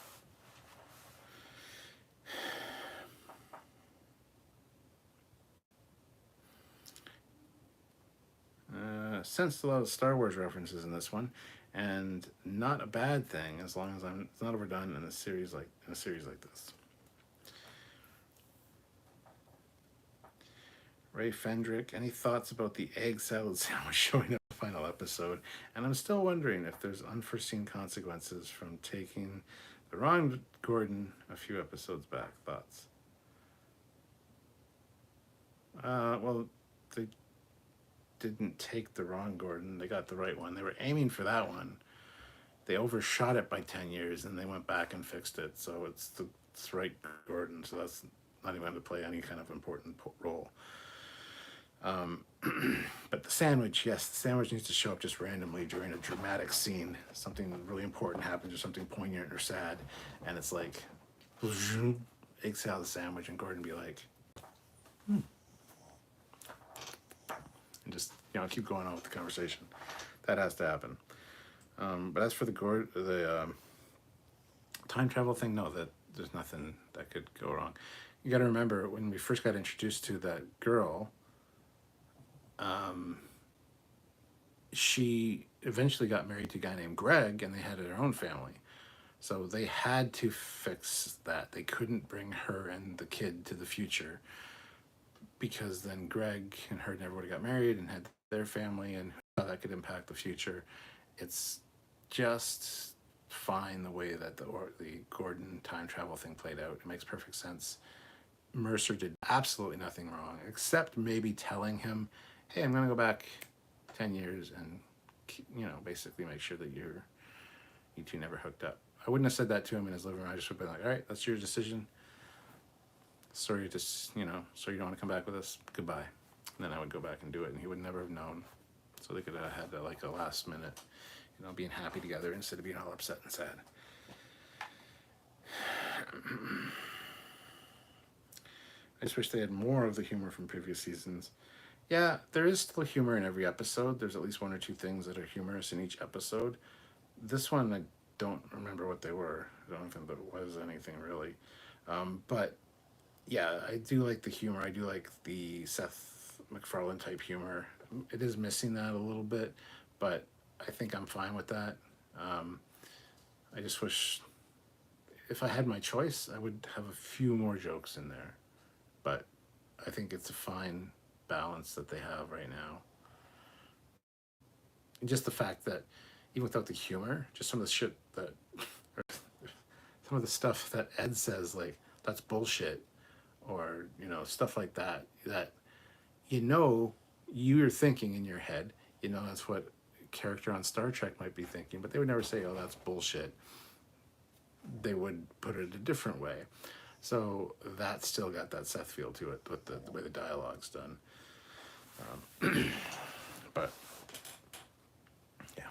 Sensed a lot of Star Wars references in this one, and not a bad thing as long as it's not overdone in a series like this. Ray Fendrick, any thoughts about the egg salad sandwich showing up in the final episode? And I'm still wondering if there's unforeseen consequences from taking the wrong Gordon a few episodes back. Thoughts? Well, they didn't take the wrong Gordon. They got the right one. They were aiming for that one. They overshot it by 10 years, and they went back and fixed it. So it's the right Gordon. So that's not even going to play any kind of important role. But the sandwich, yes, the sandwich needs to show up just randomly during a dramatic scene. Something really important happens or something poignant or sad. And it's like, exhale the sandwich and Gordon be like, and just, keep going on with the conversation. That has to happen. But as for the time travel thing, no, that there's nothing that could go wrong. You got to remember when we first got introduced to that girl, she eventually got married to a guy named Greg, and they had their own family. So they had to fix that. They couldn't bring her and the kid to the future, because then Greg and her never would have got married and had their family, and how that could impact the future. It's just fine the way that the Gordon time travel thing played out. It makes perfect sense. Mercer did absolutely nothing wrong, except maybe telling him, hey, I'm going to go back 10 years and, basically make sure that you two never hooked up. I wouldn't have said that to him in his living room. I just would have been like, all right, that's your decision. Sorry to, so you don't want to come back with us. Goodbye. And then I would go back and do it, and he would never have known. So they could have had a last minute, being happy together instead of being all upset and sad. I just wish they had more of the humor from previous seasons. Yeah, there is still humor in every episode. There's at least one or two things that are humorous in each episode. This one, I don't remember what they were. I don't think there was anything really. But yeah, I do like the humor. I do like the Seth MacFarlane type humor. It is missing that a little bit, but I think I'm fine with that. I just wish, if I had my choice, I would have a few more jokes in there. But I think it's a fine balance that they have right now. And just the fact that even without the humor, just some of the shit that, or some of the stuff that Ed says, like, that's bullshit, or, stuff like that, that, you're thinking in your head, that's what a character on Star Trek might be thinking, but they would never say, oh, that's bullshit. They would put it a different way. So that still got that Seth feel to it with the way the dialogue's done. But yeah.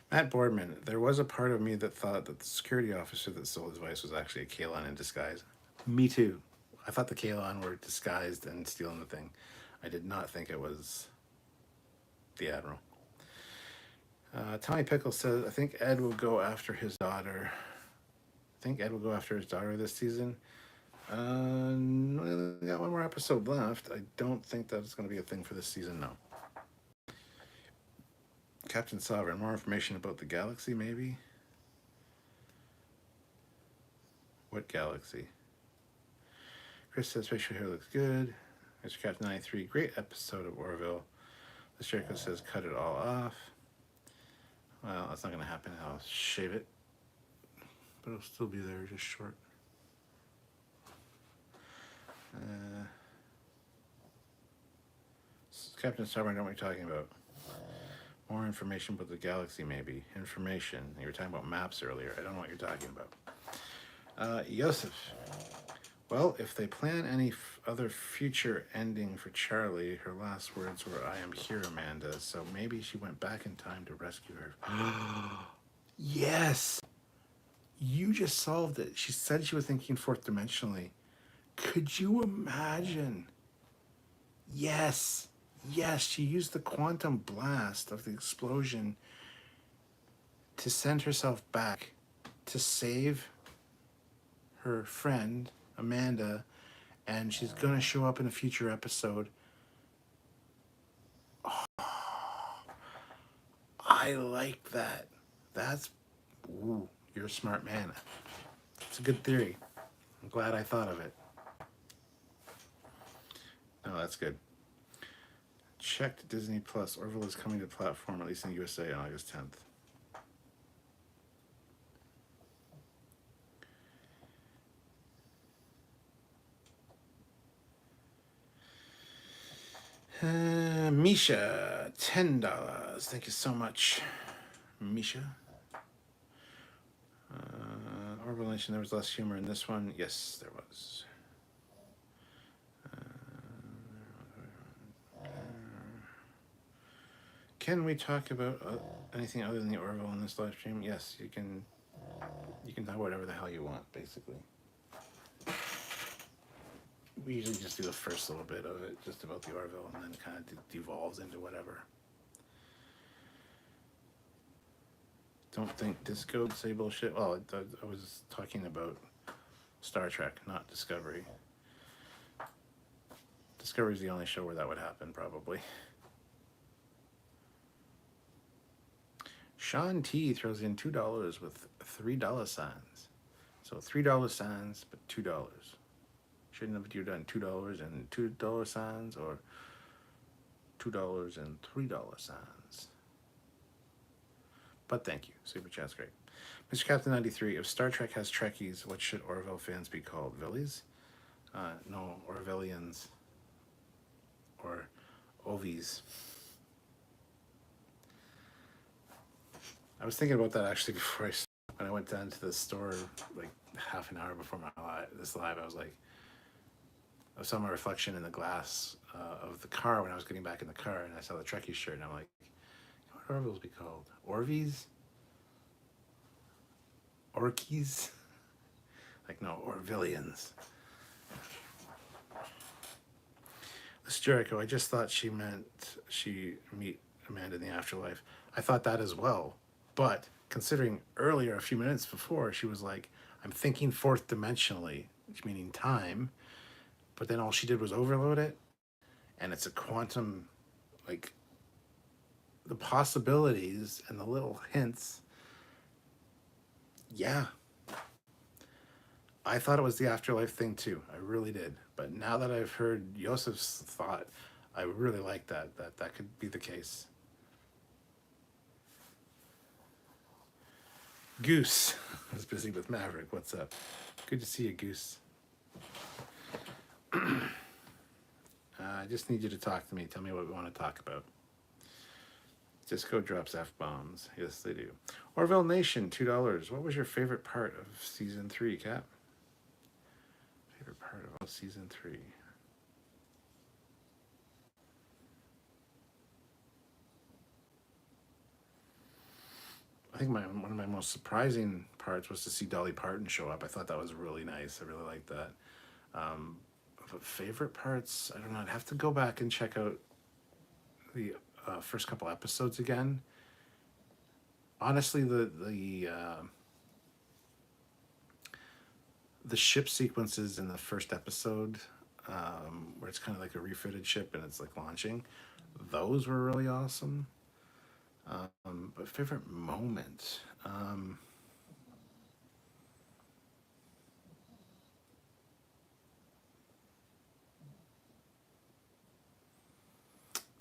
Matt Boardman, there was a part of me that thought that the security officer that stole his device was actually a Kaelon in disguise. Me too. I thought the Kaelon were disguised and stealing the thing. I did not think it was the Admiral. Tommy Pickle says, I think Ed will go after his daughter. This season. We got one more episode left. I don't think that's going to be a thing for this season, no. Captain Sovereign, more information about the galaxy, maybe? What galaxy? Chris says facial hair looks good. Mr. Captain 93, great episode of Orville. The Jericho says cut it all off. Well, that's not going to happen. I'll shave it. But it'll still be there, just short. Captain Sovereign, I know what you're talking about. More information about the galaxy, maybe. Information. You were talking about maps earlier. I don't know what you're talking about. Yosef. Well, if they plan any other future ending for Charlie, her last words were, I am here, Amanda. So maybe she went back in time to rescue her. Yes! You just solved it. She said she was thinking fourth dimensionally. Could you imagine? Yes. Yes, she used the quantum blast of the explosion to send herself back to save her friend, Amanda, and she's going to show up in a future episode. Oh, I like that. You're a smart man. It's a good theory. I'm glad I thought of it. No, that's good. Checked Disney Plus. Orville is coming to platform, at least in the USA, on August 10th. Misha, $10. Thank you so much, Misha. Orville mentioned there was less humor in this one. Yes, there was. can we talk about anything other than the Orville in this live stream? Yes, you can. You can talk whatever the hell you want, basically. We usually just do the first little bit of it, just about the Orville, and then kind of devolves into whatever. Don't think Disco would say bullshit. Well, I was talking about Star Trek, not Discovery. Discovery's the only show where that would happen, probably. Sean T throws in $2 with $3 signs. So $3 signs, but $2. Shouldn't have you done $2 and $2 signs, or $2 and $3 signs? But thank you. Super chat's great. Mr. Captain 93, if Star Trek has Trekkies, what should Orville fans be called? Villies? No, Orvillians. Or Ovies. I was thinking about that actually before when I went down to the store like half an hour before this live. I was like, I saw my reflection in the glass of the car when I was getting back in the car, and I saw the Trekkie shirt, and I'm like, what would Orville's be called? Orvies? Orkies? Like, no, Orvillians. This Jericho, I just thought she meant she meet Amanda in the afterlife. I thought that as well. But considering earlier, a few minutes before, she was like, I'm thinking fourth dimensionally, meaning time. But then all she did was overload it. And it's a quantum, like, the possibilities and the little hints. Yeah. I thought it was the afterlife thing too. I really did. But now that I've heard Yosef's thought, I really like that could be the case. Goose. I was busy with Maverick. What's up? Good to see you, Goose. I just need you to talk to me. Tell me what we want to talk about. Disco drops F-bombs. Yes, they do. Orville Nation, $2. What was your favorite part of Season 3, Cap? Favorite part of Season 3? I think one of my most surprising parts was to see Dolly Parton show up. I thought that was really nice. I really liked that. But favorite parts, I don't know. I'd have to go back and check out the first couple episodes again. Honestly, the ship sequences in the first episode, where it's kind of like a refitted ship and it's like launching, those were really awesome. But favorite moment,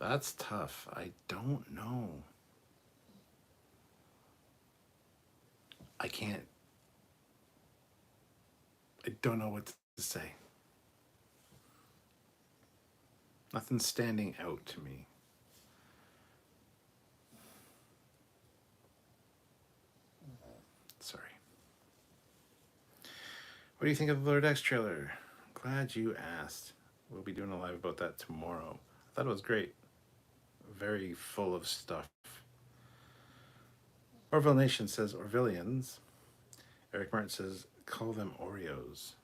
that's tough. I don't know. I don't know what to say. Nothing's standing out to me. Sorry. What do you think of the Lower Decks trailer? Glad you asked. We'll be doing a live about that tomorrow. I thought it was great. Very full of stuff. Orville Nation says Orvillians. Eric Martin says call them Oreos.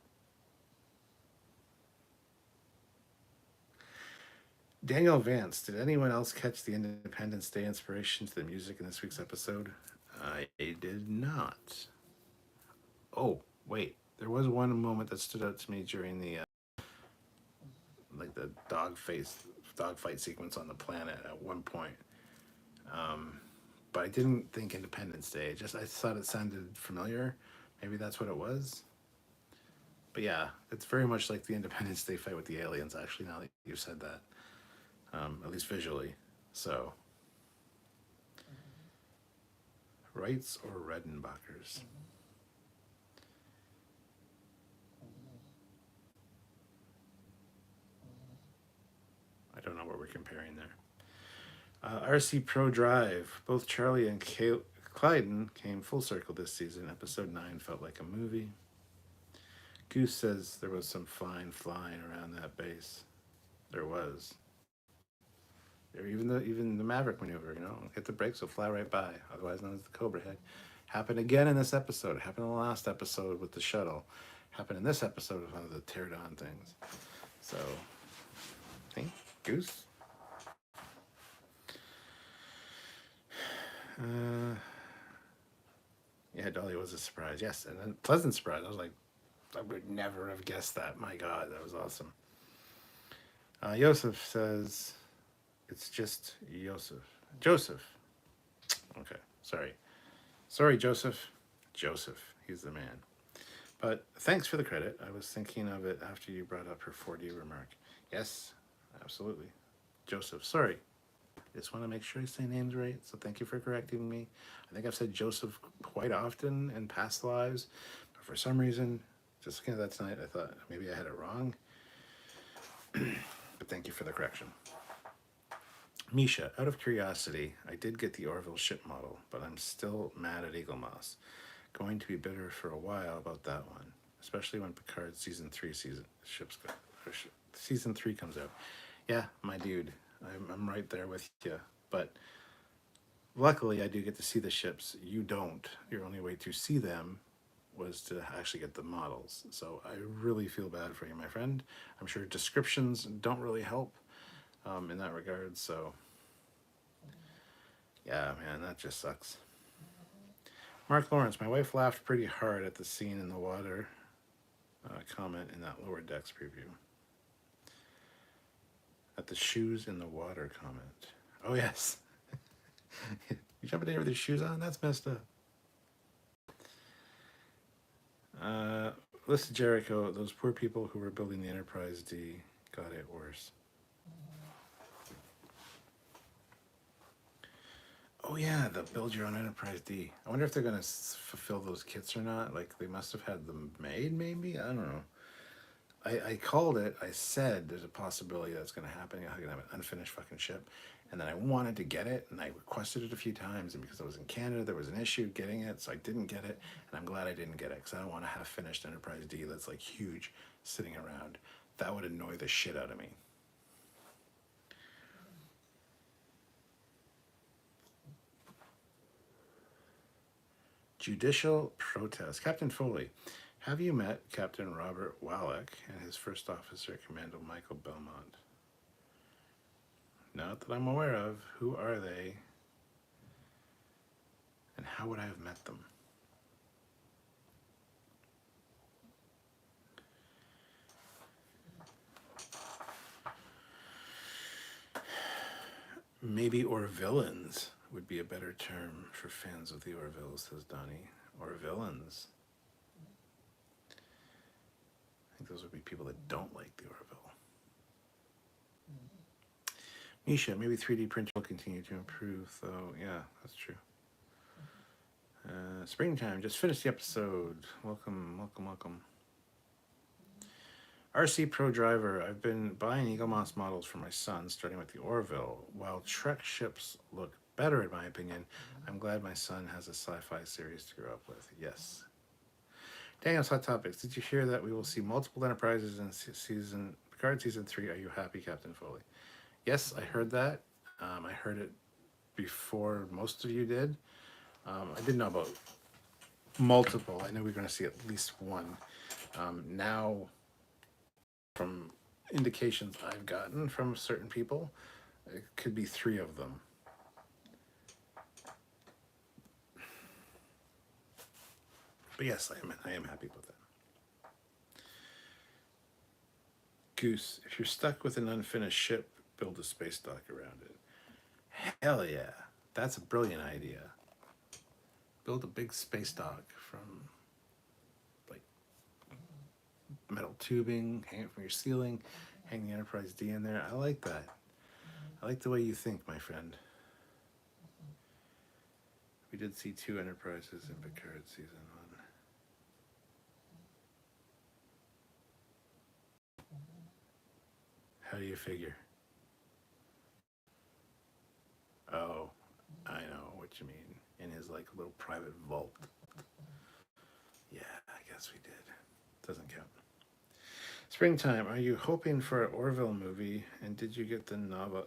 Daniel Vance, did anyone else catch the Independence Day inspiration to the music in this week's episode? I did not. Oh, wait. There was one moment that stood out to me during the like the dogfight sequence on the planet at one point. But I didn't think Independence Day. I thought it sounded familiar. Maybe that's what it was. But yeah, it's very much like the Independence Day fight with the aliens, actually, now that you've said that. At least visually. So. Wrights or Redenbachers? I don't know what we're comparing there. RC Pro Drive. Both Charlie and Clyden came full circle this season. Episode 9 felt like a movie. Goose says there was some fine flying around that base. There was. or even the Maverick maneuver. You know, hit the brakes, will fly right by. Otherwise known as the Cobra head. Happened again in this episode. Happened in the last episode with the shuttle. Happened in this episode with one of the teardown things. So, hey, Goose. Yeah, Dolly was a surprise. Yes, and a pleasant surprise. I was like, I would never have guessed that. My God, that was awesome. Joseph says, it's just Joseph. Okay, sorry, Joseph. He's the man. But thanks for the credit. I was thinking of it after you brought up her 4D remark. Yes, absolutely. Joseph, sorry. Just want to make sure I say names right, so thank you for correcting me. I think I've said Joseph quite often in past lives, but for some reason, just looking at that tonight, I thought maybe I had it wrong. But thank you for the correction. Misha, out of curiosity, I did get the Orville ship model, but I'm still mad at Eagle Moss. Going to be bitter for a while about that one, especially when Picard season 3 comes out. Yeah, my dude, I'm right there with you. But luckily, I do get to see the ships. You don't. Your only way to see them was to actually get the models. So I really feel bad for you, my friend. I'm sure descriptions don't really help in that regard. So yeah, man, that just sucks. Mark Lawrence, my wife laughed pretty hard at the scene in the water comment in that Lower Decks preview. At the shoes in the water comment. Oh, yes. You jumping in with your shoes on? That's messed up. Listen, Jericho, those poor people who were building the Enterprise D got it worse. Oh yeah, the build your own Enterprise D. I wonder if they're gonna fulfill those kits or not. Like they must have had them made, maybe. I don't know. I called it. I said there's a possibility that's gonna happen. I'm gonna have an unfinished fucking ship, and then I wanted to get it, and I requested it a few times, and because I was in Canada, there was an issue getting it, so I didn't get it, and I'm glad I didn't get it because I don't want to have finished Enterprise D that's like huge sitting around. That would annoy the shit out of me. Judicial protest. Captain Foley, have you met Captain Robert Wallach and his first officer, Commando Michael Belmont? Not that I'm aware of. Who are they? And how would I have met them? Maybe Orvillans would be a better term for fans of the Orville, says Donnie. Orvillans. I think those would be people that don't like the Orville. Misha, maybe 3D printing will continue to improve, though. Yeah, that's true. Springtime, just finished the episode. Welcome. RC Pro Driver, I've been buying Eagle Moss models for my son, starting with the Orville. While Trek ships look better, in my opinion, I'm glad my son has a sci-fi series to grow up with. Yes. Daniel's Hot Topics, did you hear that we will see multiple Enterprises in Picard Season 3? Are you happy, Captain Foley? Yes, I heard that. I heard it before most of you did. I didn't know about multiple. I know we're going to see at least one. Now, from indications I've gotten from certain people, it could be 3 of them. But yes, I am happy with that. Goose, if you're stuck with an unfinished ship, build a space dock around it. Hell yeah, that's a brilliant idea. Build a big space dock from like metal tubing, hang it from your ceiling, hang the Enterprise D in there. I like that. I like the way you think, my friend. We did see 2 Enterprises in Picard Season 1. How do you figure? Oh, I know what you mean. In his like little private vault. Yeah, I guess we did. Doesn't count. Springtime, are you hoping for an Orville movie? And did you get the novella,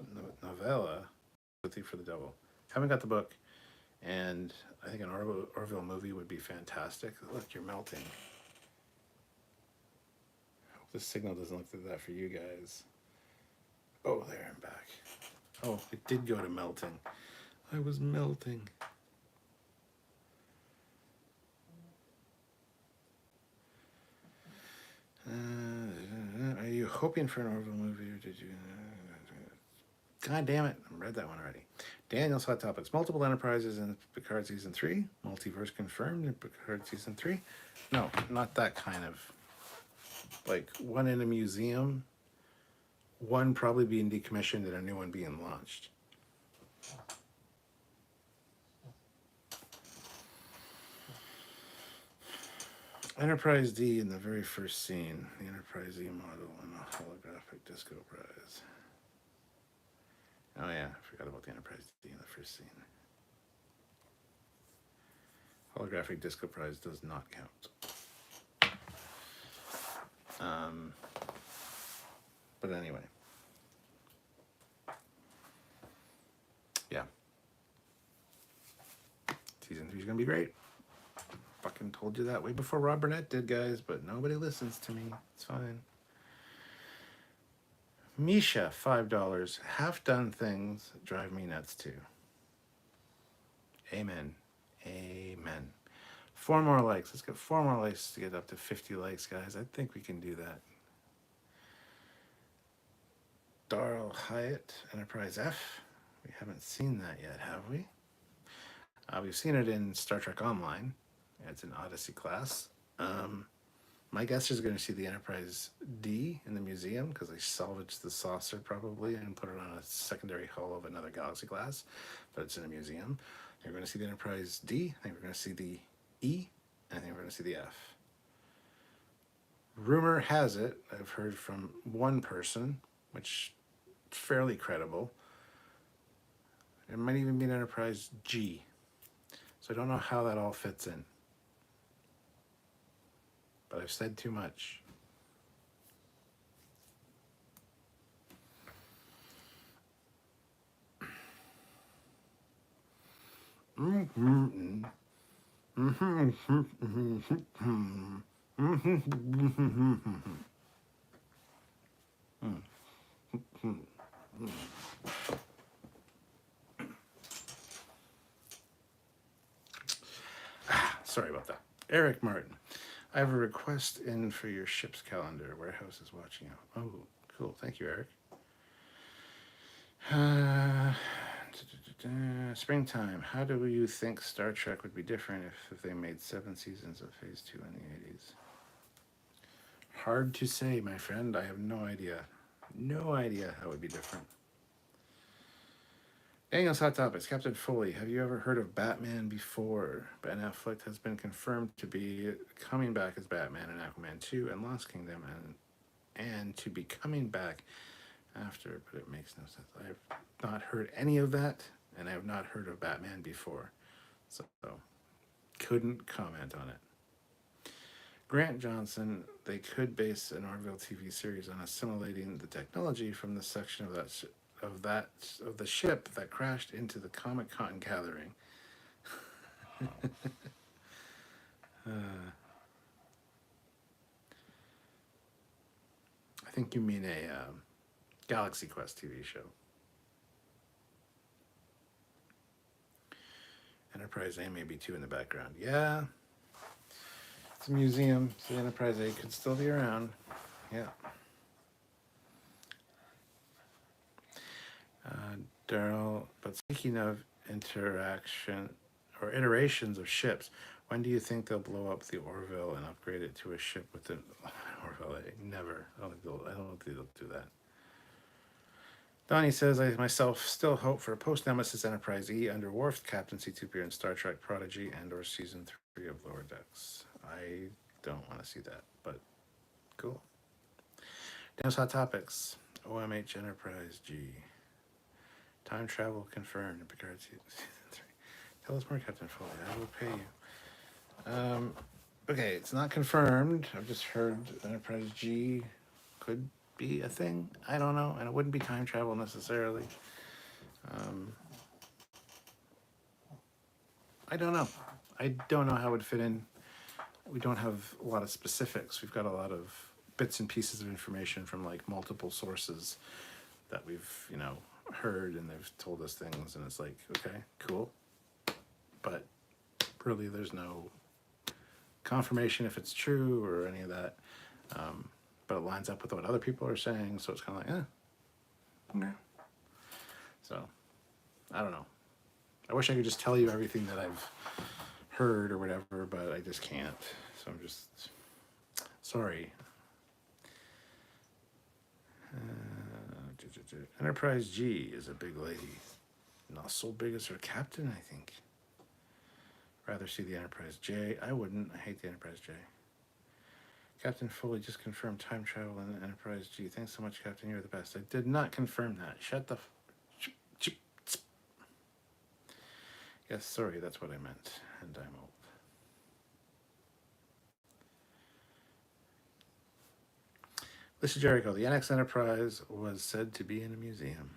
Sympathy for the Devil? Haven't got the book, and I think an Orville movie would be fantastic. Look, you're melting. I hope the signal doesn't look like that for you guys. Oh, there, I'm back. Oh, it did go to melting. I was melting. Are you hoping for an Orville movie, or did you? God damn it! I read that one already. Daniel's Hot Topics: multiple enterprises in Picard season 3. Multiverse confirmed in Picard season 3. No, not that kind of. Like one in a museum, one probably being decommissioned, and a new one being launched. Enterprise D in the very first scene, the Enterprise D model and a holographic disco prize. Oh yeah, I forgot about the Enterprise D in the first scene. Holographic disco prize does not count. But anyway. Yeah. Season 3 is going to be great. Fucking told you that way before Rob Burnett did, guys, but nobody listens to me. It's fine. Misha, $5. Half-done things drive me nuts too. Amen. Amen. 4 more likes. Let's get 4 more likes to get up to 50 likes, guys. I think we can do that. Darrell Hyatt, Enterprise F. We haven't seen that yet, have we? We've seen it in Star Trek Online. It's an Odyssey class. My guess is going to see the Enterprise D in the museum because they salvaged the saucer probably and put it on a secondary hull of another Galaxy class, but it's in a museum. You're going to see the Enterprise D. I think we're going to see the E, and I think we're going to see the F. Rumor has it, I've heard from one person, which is fairly credible, it might even be an Enterprise G. So I don't know how that all fits in. But I've said too much. Sorry about that. Eric Martin. I have a request in for your ship's calendar. Warehouse is watching out. Oh, cool. Thank you, Eric. Springtime. How do you think Star Trek would be different if they made 7 seasons of Phase 2 in the 80s? Hard to say, my friend. I have no idea. No idea how it would be different. Daniel's Hot Topics. Captain Foley, have you ever heard of Batman before? Ben Affleck has been confirmed to be coming back as Batman in Aquaman 2 and Lost Kingdom and to be coming back after, but it makes no sense. I have not heard any of that, and I have not heard of Batman before, so couldn't comment on it. Grant Johnson, they could base an Orville TV series on assimilating the technology from the section of the ship that crashed into the Comic-Con gathering. I think you mean a Galaxy Quest TV show. Enterprise A may be 2 in the background. Yeah. It's a museum, so the Enterprise A could still be around. Yeah. Daryl, but speaking of interaction or iterations of ships, when do you think they'll blow up the Orville and upgrade it to a ship with an Orville? Never. I don't think they'll do that. Donnie says, I myself still hope for a post-Nemesis Enterprise E under Worf captaincy to appear in Star Trek Prodigy and or Season 3 of Lower Decks. I don't want to see that, but cool. Dan's Hot Topics. OMH Enterprise G. Time travel confirmed in Picard Season 3. Tell us more, Captain Foley. I will pay you. Okay, it's not confirmed. I've just heard Enterprise G could be a thing. I don't know, and it wouldn't be time travel necessarily. I don't know. I don't know how it would fit in. We don't have a lot of specifics. We've got a lot of bits and pieces of information from like multiple sources that we've, heard, and they've told us things, and it's like, okay, cool. But really there's no confirmation if it's true or any of that. But it lines up with what other people are saying, so it's kind of like, okay. So, I don't know. I wish I could just tell you everything that I've heard or whatever, but I just can't. So I'm just sorry. Enterprise G is a big lady. Not so big as her captain, I think. Rather see the Enterprise J. I wouldn't. I hate the Enterprise J. Captain Foley just confirmed time travel in the Enterprise G. Thanks so much, Captain. You're the best. I did not confirm that. Shut the... Yes, sorry, that's what I meant. And I'm old. Lisa Jericho, the NX Enterprise was said to be in a museum.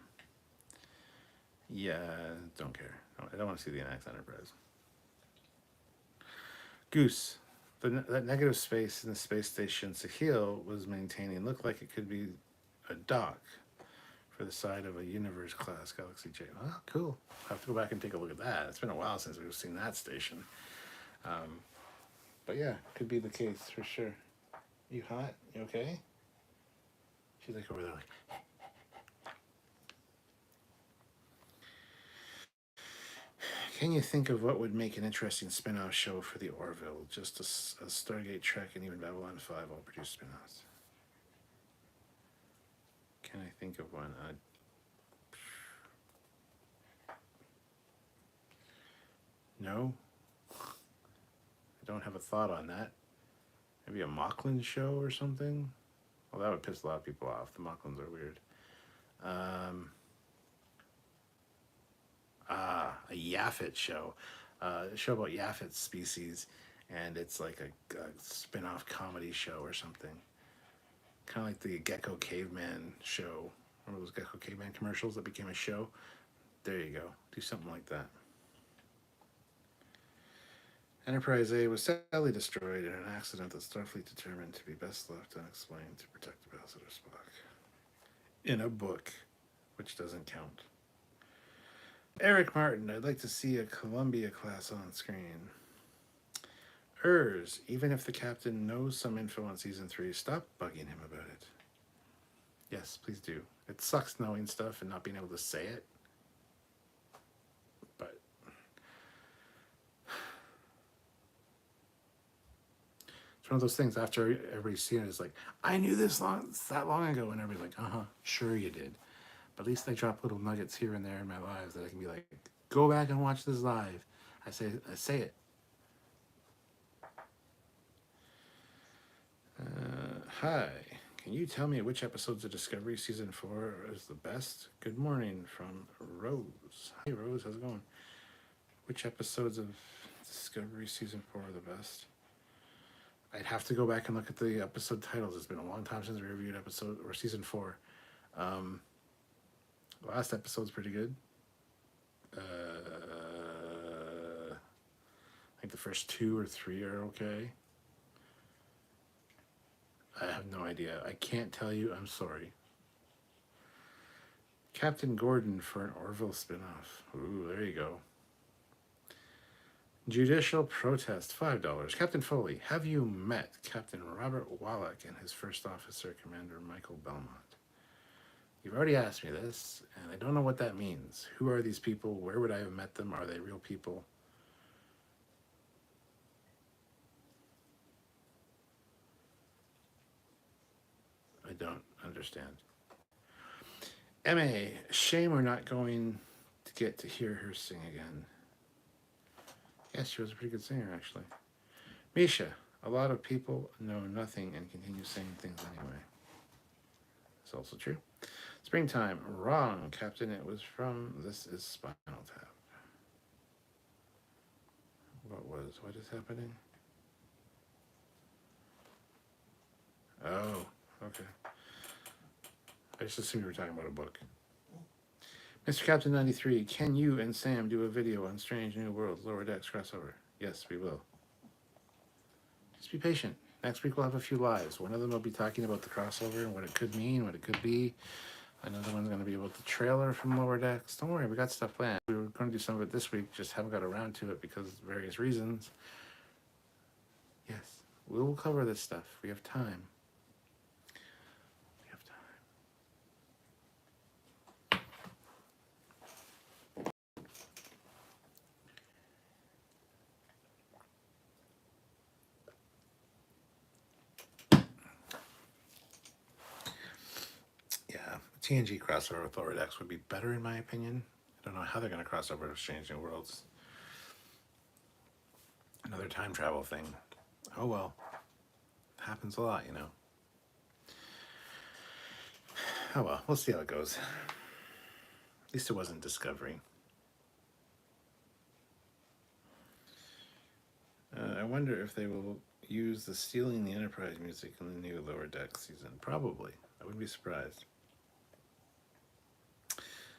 Yeah, don't care. I don't want to see the NX Enterprise. Goose, that negative space in the space station Sahil was maintaining looked like it could be a dock for the side of a Universe-class Galaxy J. Oh, cool. I'll have to go back and take a look at that. It's been a while since we've seen that station. But yeah, could be the case for sure. You hot? You okay? She's like over there like... Can you think of what would make an interesting spin-off show for the Orville? Just a Stargate Trek and even Babylon 5 all produce spin-offs. Can I think of one? No. I don't have a thought on that. Maybe a Mocklin show or something? Well, that would piss a lot of people off. The Mocklins are weird. A Yaphet show. A show about Yaphet species, and it's like a spin-off comedy show or something. Kind of like the Gecko Caveman show. Remember those Gecko Caveman commercials that became a show? There you go. Do something like that. Enterprise A was sadly destroyed in an accident that Starfleet determined to be best left unexplained to protect Ambassador Spock. In a book, which doesn't count. Eric Martin, I'd like to see a Columbia class on screen. Even if the captain knows some info on season 3, stop bugging him about it. Yes, please do. It sucks knowing stuff and not being able to say it. But it's one of those things after everybody's seen it, it's like, I knew this that long ago, and everybody's like, sure you did. But at least I drop little nuggets here and there in my lives that I can be like, go back and watch this live. I say it. Hi, can you tell me which episodes of Discovery Season 4 is the best? Good morning from Rose. Hi Rose, how's it going? Which episodes of Discovery Season 4 are the best? I'd have to go back and look at the episode titles. It's been a long time since we reviewed episode or Season 4. Last episode's pretty good. I think the first 2 or 3 are okay. I have no idea. I can't tell you. I'm sorry. Captain Gordon for an Orville spinoff. Ooh, there you go. Judicial protest, $5. Captain Foley, have you met Captain Robert Wallach and his first officer, Commander Michael Belmont? You've already asked me this, and I don't know what that means. Who are these people? Where would I have met them? Are they real people? I don't understand. M.A., shame we're not going to get to hear her sing again. Yes, she was a pretty good singer, actually. Misha, a lot of people know nothing and continue saying things anyway. It's also true. Springtime, wrong, Captain. It was from This Is Spinal Tap. What is happening? Oh, okay. I just assumed you were talking about a book. Mr. Captain 93, can you and Sam do a video on Strange New Worlds Lower Decks crossover? Yes, we will. Just be patient. Next week we'll have a few lives. One of them will be talking about the crossover and what it could mean, what it could be. Another one's going to be about the trailer from Lower Decks. Don't worry, we got stuff planned. We were going to do some of it this week, just haven't got around to it because of various reasons. Yes, we will cover this stuff. We have time. We have time. Yeah, TNG crossover with Lower Decks would be better in my opinion. I don't know how they're going to cross over to Strange New Worlds. Another time travel thing. Oh well. Happens a lot, you know. Oh well, we'll see how it goes. At least it wasn't Discovery. I wonder if they will use the Stealing the Enterprise music in the new Lower Decks season. Probably. I wouldn't be surprised.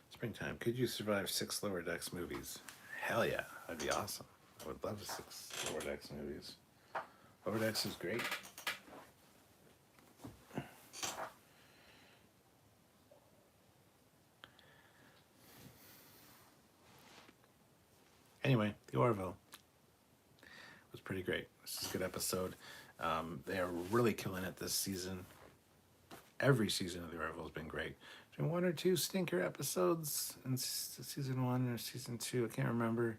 Springtime. Could you survive 6 Lower Decks movies? Hell yeah. That'd be awesome. I would love 6 Lower Decks movies. Lower Decks is great. Anyway, the Orville was pretty great. This is a good episode. They are really killing it this season. Every season of the Orville has been great. There's been 1 or 2 stinker episodes in season 1 or season 2. I can't remember.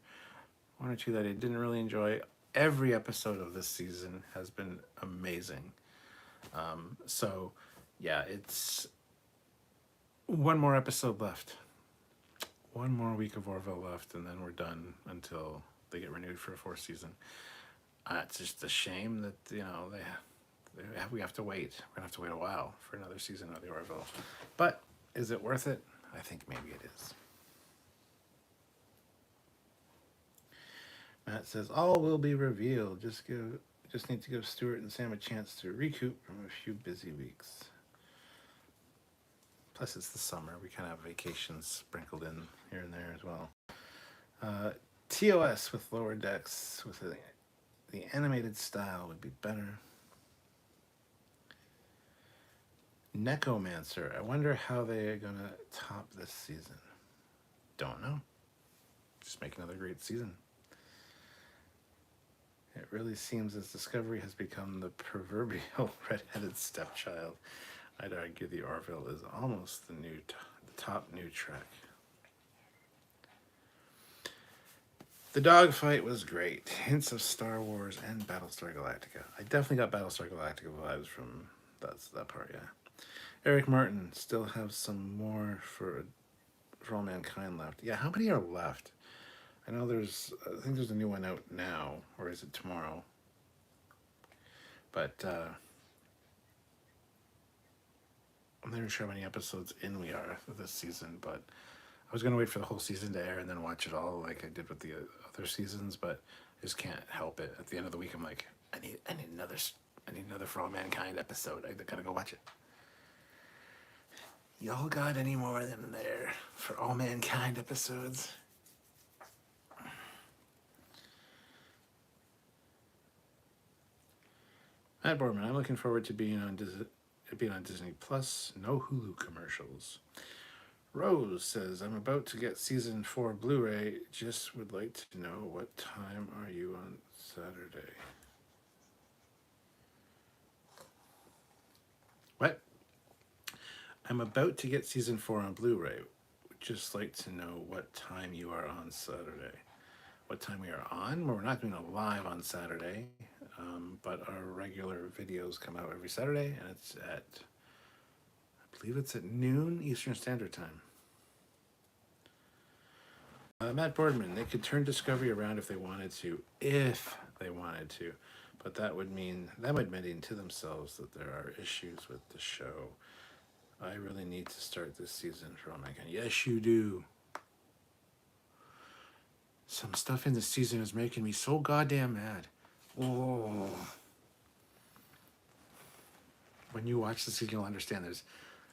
1 or 2 that I didn't really enjoy. Every episode of this season has been amazing. So, yeah, it's 1 more episode left. 1 more week of Orville left, and then we're done until they get renewed for a 4th season. It's just a shame that, you know, we have to wait. We're going to have to wait a while for another season of the Orville. But is it worth it? I think maybe it is. Matt says, all will be revealed. Just need to give Stuart and Sam a chance to recoup from a few busy weeks. Plus, it's the summer. We kind of have vacations sprinkled in here and there as well. TOS with Lower Decks with the animated style would be better. Necromancer. I wonder how they are going to top this season. Don't know. Just make another great season. It really seems as Discovery has become the proverbial red-headed stepchild. I'd argue the Orville is almost the top new Trek. The dogfight was great. Hints of Star Wars and Battlestar Galactica. I definitely got Battlestar Galactica vibes from that part, yeah. Eric Martin, still have some more for All Mankind left. Yeah, how many are left? I know I think there's a new one out now, or is it tomorrow? But I'm not even sure how many episodes in we are this season, but I was going to wait for the whole season to air and then watch it all like I did with the other seasons, but I just can't help it. At the end of the week, I'm like, I need another For All Mankind episode. I gotta go watch it. Y'all got any more than there For All Mankind episodes? Matt Borman, I'm looking forward to being on Disney Plus. No Hulu commercials. Rose says, I'm about to get season 4 Blu-ray. Just would like to know, what time are you on Saturday? What? I'm about to get season 4 on Blu-ray. Would just like to know what time you are on Saturday. What time we are on? Well, we're not doing a live on Saturday, but our regular videos come out every Saturday, and it's at, I believe it's at noon Eastern Standard Time. Matt Boardman, they could turn Discovery around if they wanted to, but that would mean admitting to themselves that there are issues with the show. I really need to start this season for All Mankind. Yes, you do. Some stuff in this season is making me so goddamn mad. Oh. When you watch the season, you'll understand there's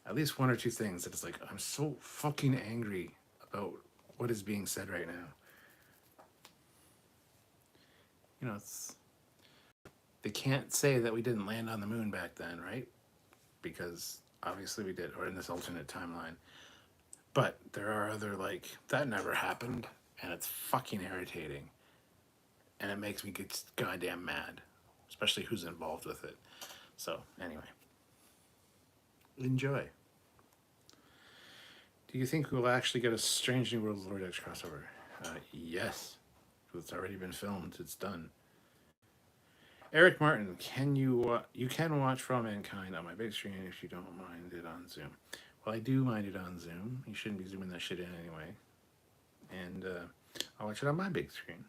at least one or two things that it's like, I'm so fucking angry about what is being said right now. You know, they can't say that we didn't land on the moon back then, right? Because obviously we did, or in this alternate timeline. But there are other, like, that never happened, and it's fucking irritating. And it makes me get goddamn mad, especially who's involved with it. So, anyway. Enjoy. Do you think we'll actually get a Strange New Worlds Lord X crossover? Yes. It's already been filmed. It's done. Eric Martin, you can watch For All Mankind on my big screen if you don't mind it on Zoom. Well, I do mind it on Zoom. You shouldn't be zooming that shit in anyway. And I'll watch it on my big screen.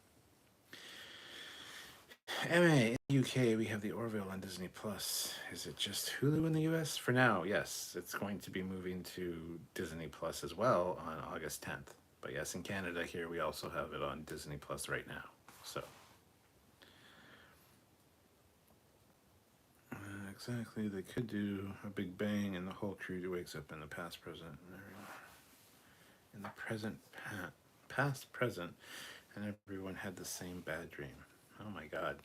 MA, in the UK, we have the Orville on Disney+. Plus. Is it just Hulu in the US? For now, yes. It's going to be moving to Disney Plus as well on August 10th. But yes, in Canada here, we also have it on Disney Plus right now. So, exactly, they could do a big bang and the whole crew wakes up in the past, present, in the present, past, present, and everyone had the same bad dream. Oh my god.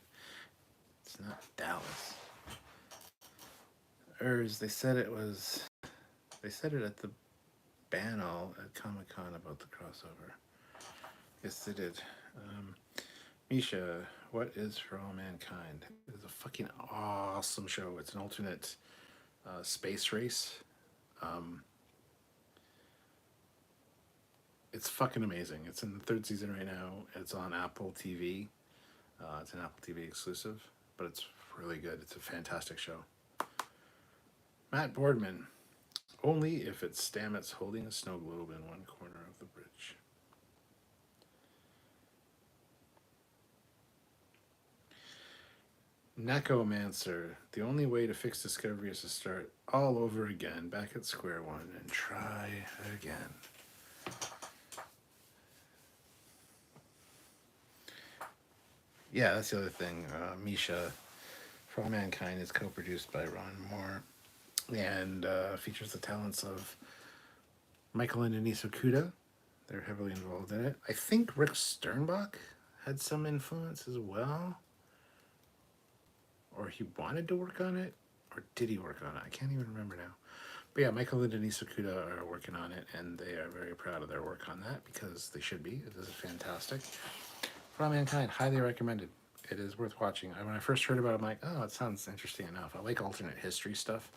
It's not Dallas. They said it at the panel at Comic-Con about the crossover. Yes, they did. Misha, what is For All Mankind? It's a fucking awesome show. It's an alternate space race. It's fucking amazing. It's in the third season right now. It's on Apple TV. It's an Apple TV exclusive, but it's really good. It's a fantastic show. Matt Boardman, only if it's Stamets holding a snow globe in one corner of the bridge. Necromancer, the only way to fix Discovery is to start all over again, back at square one, and try again. Yeah, that's the other thing. Misha, For All Mankind is co-produced by Ron Moore and features the talents of Michael and Denise Okuda. They're heavily involved in it. I think Rick Sternbach had some influence as well. Or he wanted to work on it, or did he work on it? I can't even remember now. But yeah, Michael and Denise Okuda are working on it, and they are very proud of their work on that, because they should be. It is fantastic. For All Mankind, highly recommended. It is worth watching. When I first heard about it, I'm like, oh, it sounds interesting enough. I like alternate history stuff.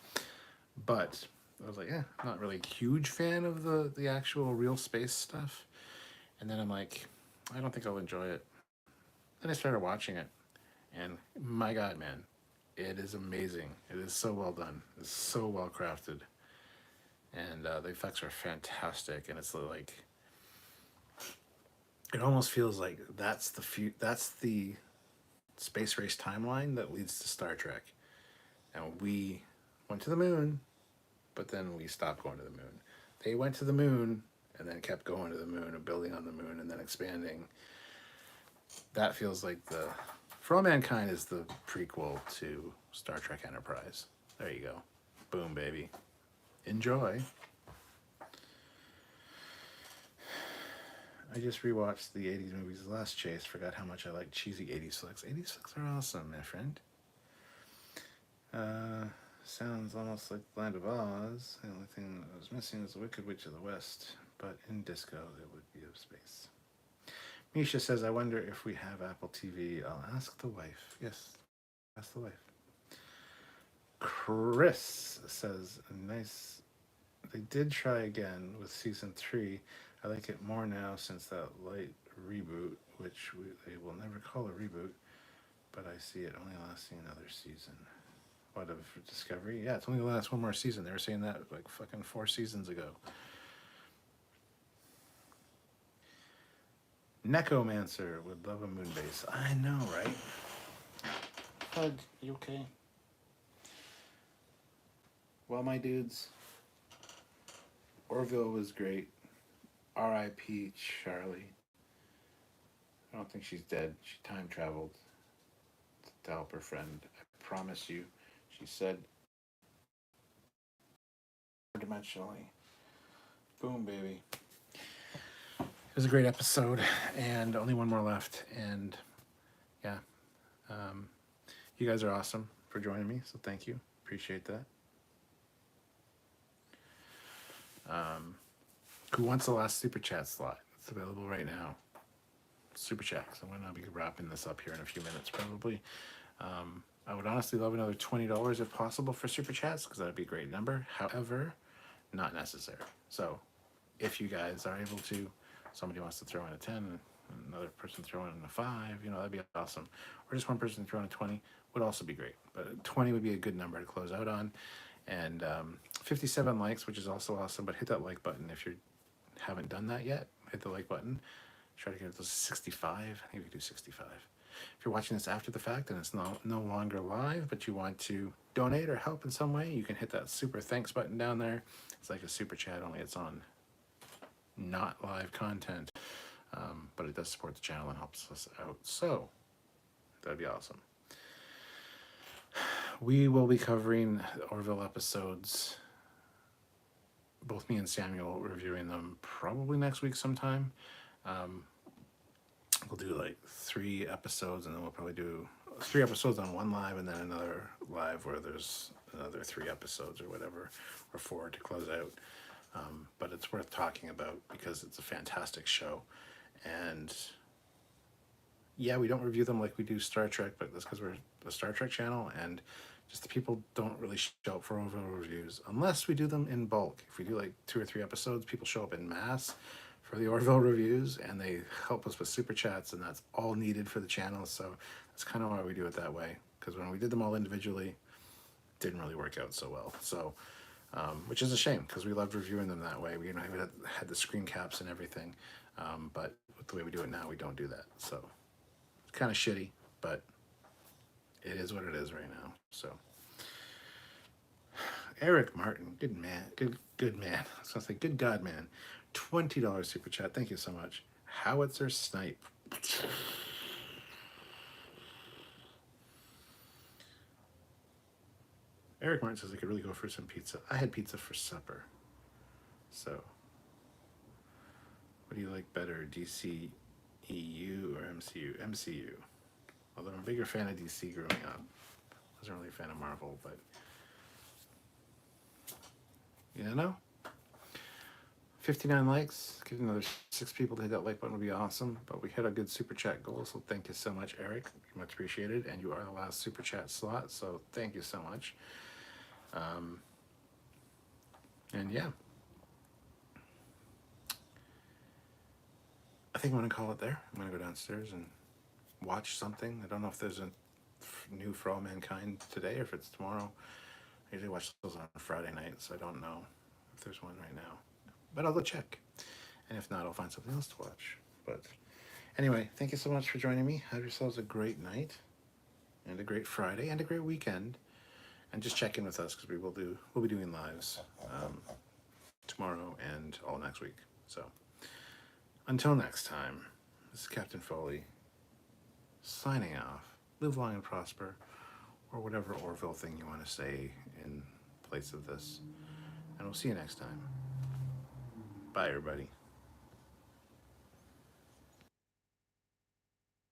But I was like, yeah, I'm not really a huge fan of the actual real space stuff. And then I'm like, I don't think I'll enjoy it. Then I started watching it. And my God, man, it is amazing. It is so well done. It's so well crafted. And the effects are fantastic. And it's like, it almost feels like that's the space race timeline that leads to Star Trek. And we went to the moon, but then we stopped going to the moon. They went to the moon and then kept going to the moon and building on the moon and then expanding. That feels like For All Mankind is the prequel to Star Trek Enterprise. There you go. Boom, baby. Enjoy. I just rewatched the 80s movies The Last Chase. Forgot how much I like cheesy 80s flicks. 80s flicks are awesome, my friend. Sounds almost like Land of Oz. The only thing that was missing is the Wicked Witch of the West. But in disco, it would be of space. Misha says, I wonder if we have Apple TV. I'll ask the wife. Yes, ask the wife. Chris says, nice. They did try again with season 3. I like it more now since that light reboot, which they will never call a reboot, but I see it only lasting another season. What, of Discovery? Yeah, it's only going to last one more season. They were saying that like fucking 4 seasons ago. Necromancer would love a moon base. I know, right? Bud, you okay? Well, my dudes, Orville was great. R.I.P. Charlie. I don't think she's dead. She time traveled to help her friend. I promise you. She said dimensionally. Boom, baby. It was a great episode, and only one more left. And yeah, you guys are awesome for joining me, so thank you. Appreciate that. Who wants the last super chat slot? It's available right now. Super chat. So I'm gonna be wrapping this up here in a few minutes, probably. I would honestly love another $20 if possible for super chats, because that'd be a great number. However, not necessary. So if you guys are able to, somebody wants to throw in a 10, another person throw in a 5, you know, that'd be awesome. Or just one person throw in a 20 would also be great. But 20 would be a good number to close out on. And 57 likes, which is also awesome. But hit that like button if you haven't done that yet. Hit the like button. Try to get those 65. I think we could do 65. If you're watching this after the fact and it's no longer live, but you want to donate or help in some way, you can hit that super thanks button down there. It's like a super chat, only it's on not live content. But it does support the channel and helps us out. So that'd be awesome. We will be covering the Orville episodes, both me and Samuel reviewing them probably next week sometime. We'll do like 3 episodes, and then we'll probably do 3 episodes on one live and then another live where there's another 3 episodes or whatever, or 4 to close out. But it's worth talking about because it's a fantastic show. And yeah, we don't review them like we do Star Trek, but that's because we're the Star Trek channel, and just the people don't really show up for Orville reviews unless we do them in bulk. If we do like 2 or 3 episodes, people show up in mass for the Orville reviews, and they help us with super chats, and that's all needed for the channel. So that's kind of why we do it that way, because when we did them all individually, it didn't really work out so well. So which is a shame, because we loved reviewing them that way. We had the screen caps and everything, but with the way we do it now, we don't do that. So it's kind of shitty, but it is what it is right now. So Eric Martin, good man, good man. I was gonna say good God, man. $20 super chat. Thank you so much. Howitzer Snipe. Eric Martin says I could really go for some pizza. I had pizza for supper. So, what do you like better, DCEU or MCU? MCU. Although I'm a bigger fan of DC growing up. I wasn't really a fan of Marvel, but you know? 59 likes. Give another 6 people to hit that like button would be awesome. But we hit a good super chat goal, so thank you so much, Eric. Much appreciated. And you are the last super chat slot, so thank you so much. And yeah, I think I'm gonna call it there. I'm gonna go downstairs and watch something. I don't know if there's a new For All Mankind today or if it's tomorrow. I usually watch those on Friday night, so I don't know if there's one right now. But I'll go check. And if not, I'll find something else to watch. But anyway, thank you so much for joining me. Have yourselves a great night and a great Friday and a great weekend. And just check in with us, because we'll be doing lives tomorrow and all next week. So until next time, this is Captain Foley signing off. Live long and prosper, or whatever Orville thing you want to say in place of this. And we'll see you next time. Bye, everybody.